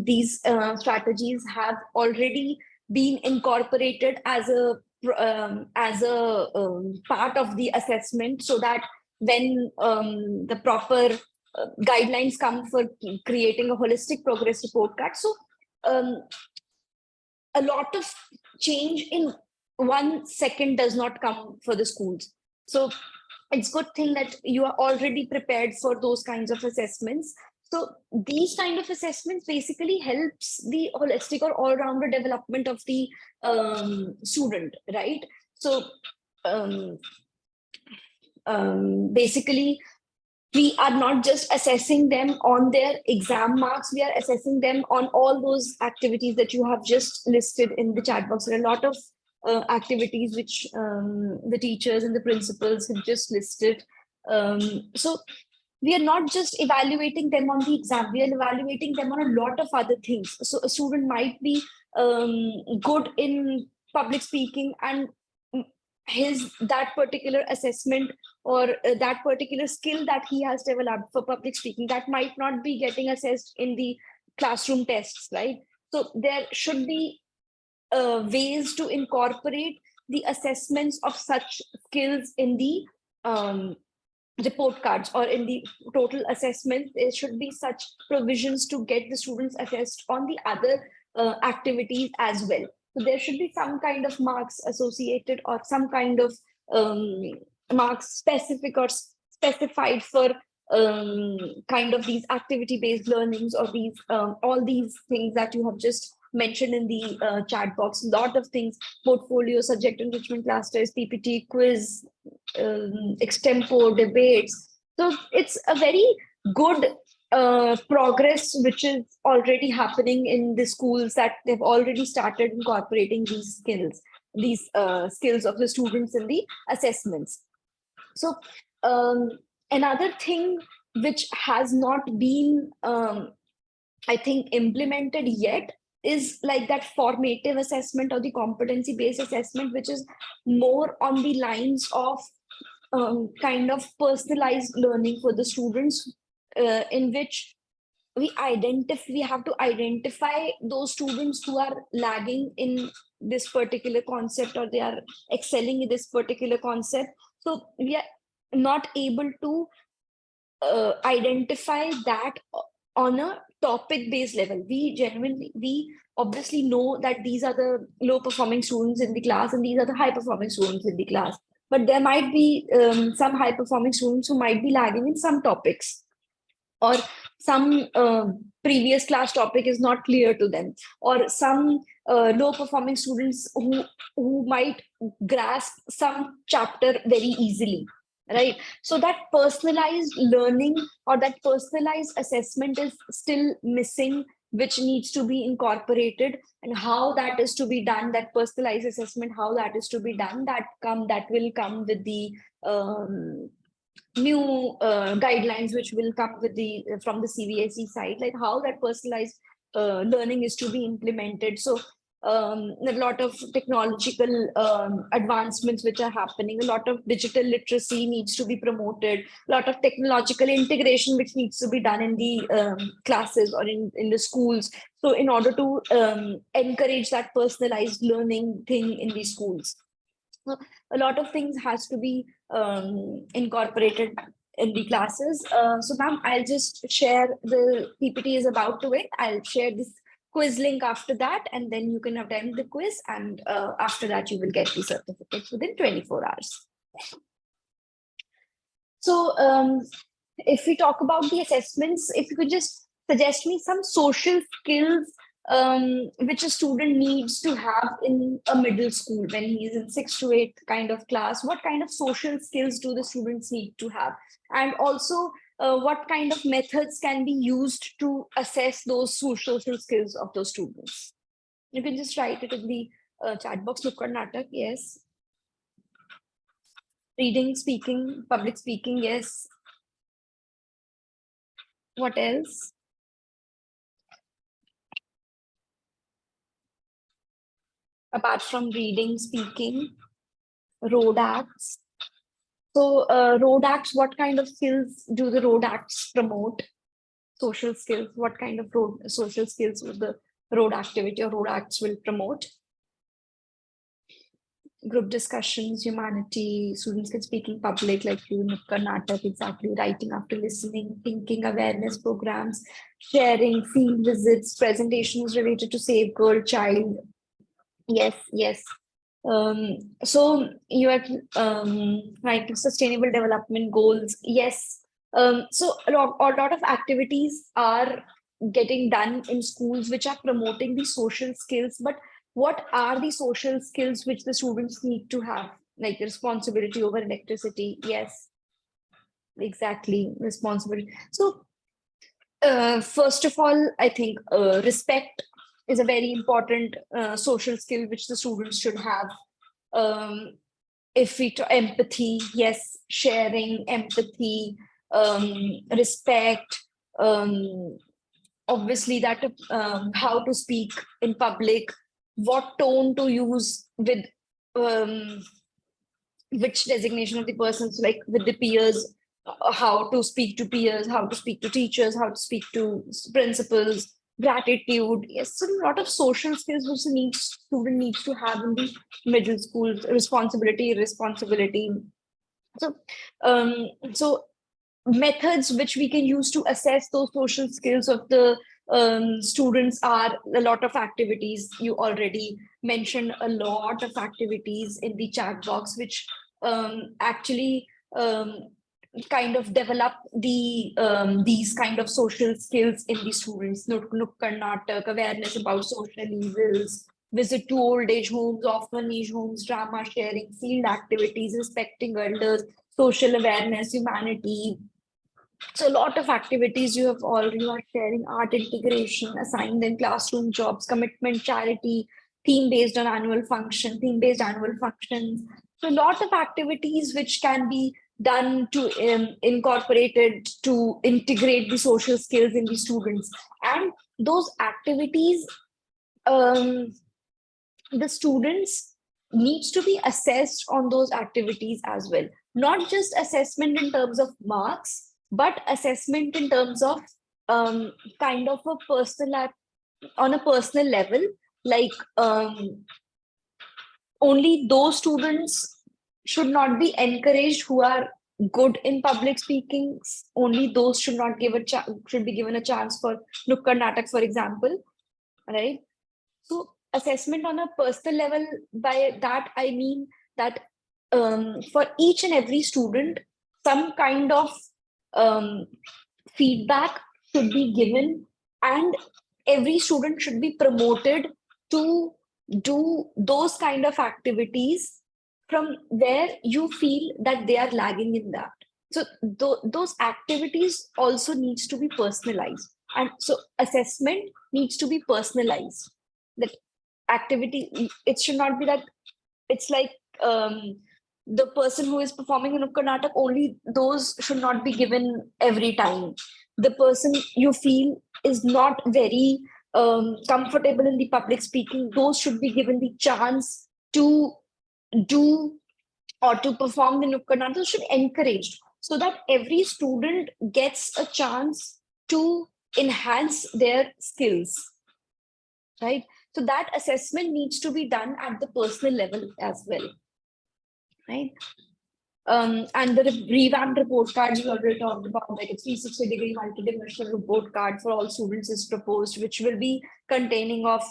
these strategies have already been incorporated as a part of the assessment, so that when the proper guidelines come for creating a holistic progress report card, so a lot of change in 1 second does not come for the schools. So it's good thing that you are already prepared for those kinds of assessments. So these kind of assessments basically helps the holistic or all-rounder development of the student, right? So basically, we are not just assessing them on their exam marks, we are assessing them on all those activities that you have just listed in the chat box. There are a lot of activities which the teachers and the principals have just listed. So we are not just evaluating them on the exam, we are evaluating them on a lot of other things. So a student might be good in public speaking, and his that particular assessment or that particular skill that he has developed for public speaking, that might not be getting assessed in the classroom tests, right? So there should be ways to incorporate the assessments of such skills in the report cards or in the total assessment. There should be such provisions to get the students assessed on the other activities as well. So there should be some kind of marks associated, or some kind of marks specific or specified for kind of these activity-based learnings, or these all these things that you have just mentioned in the chat box. A lot of things: portfolio, subject enrichment class test, PPT, quiz, extempore, debates. So it's a very good progress which is already happening in the schools, that they've already started incorporating these skills of the students in the assessments. So another thing which has not been, I think, implemented yet is like that formative assessment or the competency-based assessment, which is more on the lines of kind of personalized learning for the students, in which we have to identify those students who are lagging in this particular concept, or they are excelling in this particular concept. So we are not able to identify that on a topic based level. We obviously know that these are the low performing students in the class and these are the high performing students in the class, but there might be some high performing students who might be lagging in some topics, or some previous class topic is not clear to them, or some low performing students who might grasp some chapter very easily, right? So that personalized learning or that personalized assessment is still missing, which needs to be incorporated. And how that is to be done, that personalized assessment, how that is to be done, that will come with the new guidelines which will come with the from the CBSE side, like how that personalized learning is to be implemented. So a lot of technological advancements which are happening, a lot of digital literacy needs to be promoted, a lot of technological integration which needs to be done in the classes or in the schools. So in order to encourage that personalized learning thing in the schools, so a lot of things has to be incorporated in the classes. So ma'am, I'll just share, the PPT is about to end. I'll share this quiz link after that, and then you can attend the quiz, and after that you will get the certificates within 24 hours. So if we talk about the assessments, if you could just suggest me some social skills which a student needs to have in a middle school when he's in 6th to 8th kind of class. What kind of social skills do the students need to have? And also, what kind of methods can be used to assess those social skills of those students? You can just write it in the chat box. Nukkad Natak, yes. Reading, speaking, public speaking, yes. What else? Apart from reading, speaking, road acts. So road acts, what kind of skills do the road acts promote? Social skills, what kind of social skills will the road activity or road acts will promote? Group discussions, humanity, students can speak in public, like you, Nukkad Natak, exactly, writing after listening, thinking, awareness programs, sharing, field visits, presentations related to Safe Girl Child. Yes, yes. So you are right, sustainable development goals. Yes. So a lot of activities are getting done in schools which are promoting the social skills, but what are the social skills which the students need to have? Like responsibility over electricity, yes. exactly, responsibility. So, first of all, I think respect is a very important social skill which the students should have. Um, if we empathy, yes, sharing, empathy, respect, um, obviously that how to speak in public, what tone to use with um, which designation of the person, so like with the peers, how to speak to peers, how to speak to teachers, how to speak to principals, gratitude. Yes, so a lot of social skills which the student needs to have in the middle school. Responsibility. So, so methods which we can use to assess those social skills of the students are a lot of activities. You already mentioned a lot of activities in the chat box, which actually kind of develop these kind of social skills in the students. Nukkad Natak, awareness about social evils, visit to old age homes, orphanage homes, drama sharing, field activities, respecting elders, social awareness, humanity. So a lot of activities you are sharing, art integration, assigned in classroom jobs, commitment, charity, theme based annual functions. So a lot of activities which can be done to incorporated to integrate the social skills in the students. And those activities, um, the students needs to be assessed on those activities as well. Not just assessment in terms of marks, but assessment in terms of kind of a on a personal level, like only those students should not be encouraged who are good in public speaking. Only those should be given a chance for Nukkad Natak, for example, right? So assessment on a personal level, by that I mean that for each and every student, some kind of um, feedback should be given, and every student should be promoted to do those kind of activities from where you feel that they are lagging in that. So those activities also needs to be personalized, and so assessment needs to be personalized. That activity, it should not be that it's like the person who is performing in Natak, only those should not be given every time. The person you feel is not very comfortable in the public speaking, those should be given the chance to do or to perform the Nukkad Natak, should be encouraged, so that every student gets a chance to enhance their skills, right? So that assessment needs to be done at the personal level as well, right? And the revamped report cards we already talked about, like a 360-degree multidimensional report card for all students is proposed, which will be containing of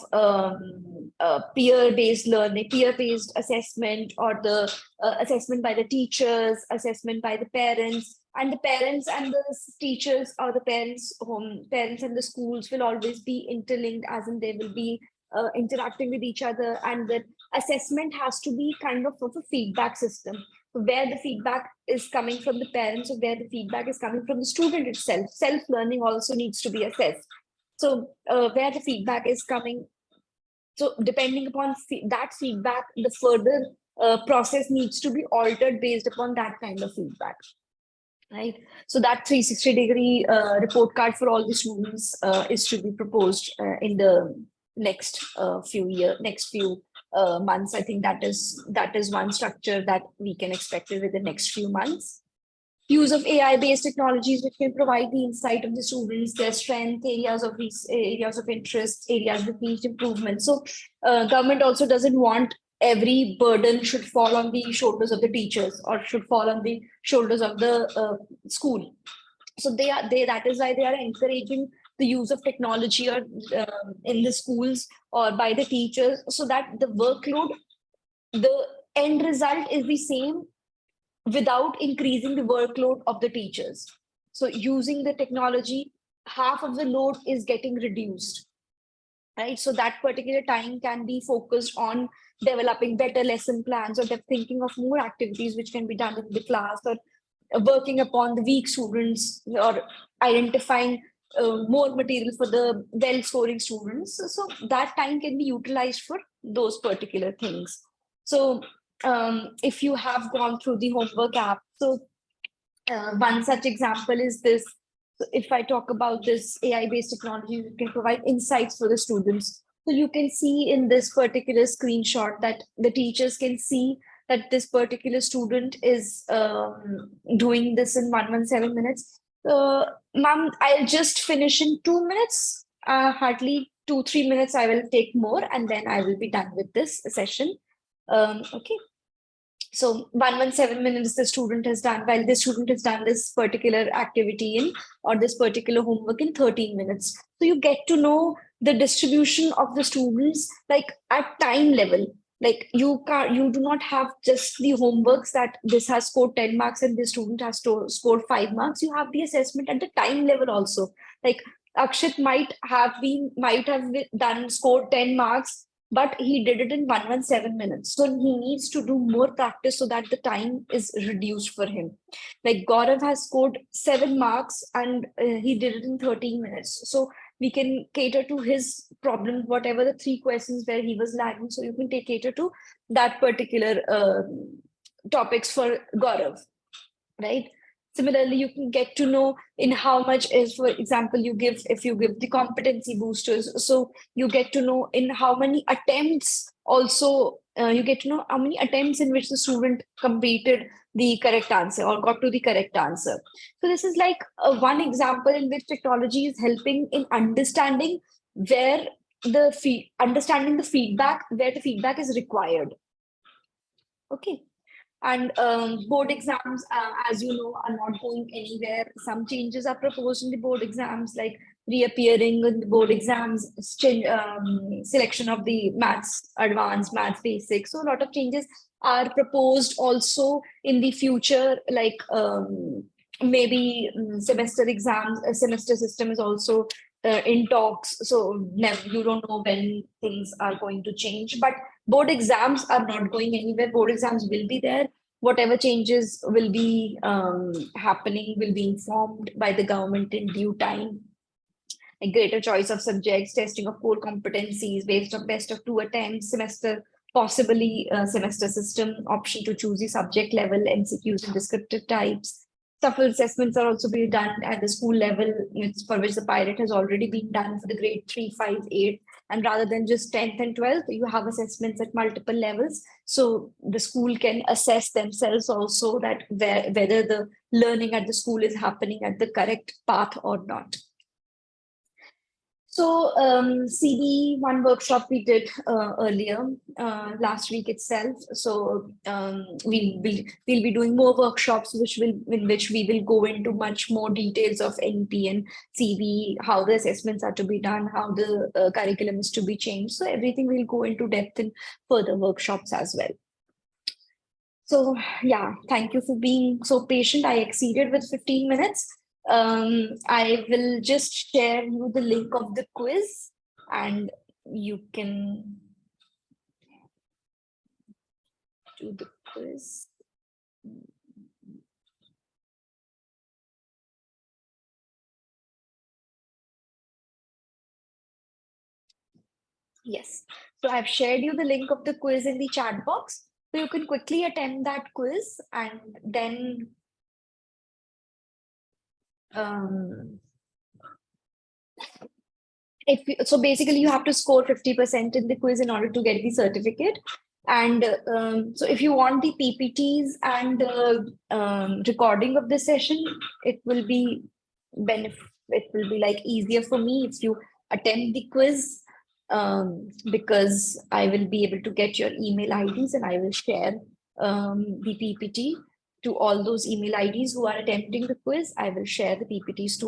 peer-based learning, peer-based assessment, or the assessment by the teachers, assessment by the parents, and the parents and the teachers, or the parents and the schools will always be interlinked, as in they will be interacting with each other, and the assessment has to be kind of a feedback system, where the feedback is coming from the parents or where the feedback is coming from the student itself. Self-learning also needs to be assessed. So where the feedback is coming, so depending upon that feedback, the further process needs to be altered based upon that kind of feedback, right? So that 360-degree report card for all the students is to be proposed in the next few months. I think that is one structure that we can expect within the next few months. Use of AI-based technologies which can provide the insight of the students, their strength, areas of interest, areas that need improvement. So government also doesn't want every burden should fall on the shoulders of the teachers or should fall on the shoulders of the school. So that is why they are encouraging the use of technology or in the schools or by the teachers, so that the workload, the end result is the same without increasing the workload of the teachers. So using the technology, half of the load is getting reduced, right? So that particular time can be focused on developing better lesson plans or thinking of more activities which can be done in the class, or working upon the weak students or identifying more material for the well scoring students. So that time can be utilized for those particular things. So if you have gone through the homework app, so one such example is this. So if I talk about this AI-based technology, you can provide insights for the students. So you can see in this particular screenshot that the teachers can see that this particular student is doing this in 117 minutes. Ma'am, I'll just finish in 2 minutes, hardly 2-3 minutes I will take more, and then I will be done with this session. Okay. So 117 minutes the student has done, while the student has done this particular activity in or this particular homework in 13 minutes. So you get to know the distribution of the students like at time level. Like you do not have just the homeworks that this has scored 10 marks and this student has scored 5 marks. You have the assessment at the time level also. Like Akshit might have done scored 10 marks, but he did it in 117 minutes. So he needs to do more practice so that the time is reduced for him. Like Gaurav has scored 7 marks and he did it in 13 minutes. So we can cater to his problem, whatever the 3 questions where he was lagging. So you can cater to that particular topics for Gaurav, right? Similarly, you can get to know in how much is, for example, if you give the competency boosters, so you get to know in how many attempts also, you get to know how many attempts in which the student completed the correct answer or got to the correct answer. So this is like one example in which technology is helping in understanding where understanding the feedback, where the feedback is required. Okay. And board exams, as you know, are not going anywhere. Some changes are proposed in the board exams, like reappearing in the board exams, selection of the maths advanced, maths basics. So a lot of changes are proposed also in the future, like maybe semester exams, a semester system is also in talks. So you don't know when things are going to change, but board exams are not going anywhere. Board exams will be there. Whatever changes will be happening will be informed by the government in due time. A greater choice of subjects, testing of core competencies based on best of 2 attempts, semester, possibly semester system, option to choose the subject level, MCQs and descriptive types. Tougher assessments are also being done at the school level, for which the pilot has already been done for the grade 3, 5, 8. And rather than just 10th and 12th, you have assessments at multiple levels. So the school can assess themselves also that whether the learning at the school is happening at the correct path or not. So CB1 workshop we did earlier last week itself. So we'll be doing more workshops, in which we will go into much more details of NEP and CB, how the assessments are to be done, how the curriculum is to be changed. So everything will go into depth in further workshops as well. So yeah, thank you for being so patient. I exceeded with 15 minutes. I will just share you the link of the quiz and you can do the quiz. Yes, so I've shared you the link of the quiz in the chat box. So you can quickly attempt that quiz and then so basically you have to score 50% in the quiz in order to get the certificate. And so if you want the PPTs and recording of the session, it will be like easier for me if you attempt the quiz, because I will be able to get your email IDs and I will share the PPT to all those email IDs who are attempting the quiz. I will share the PPTs to all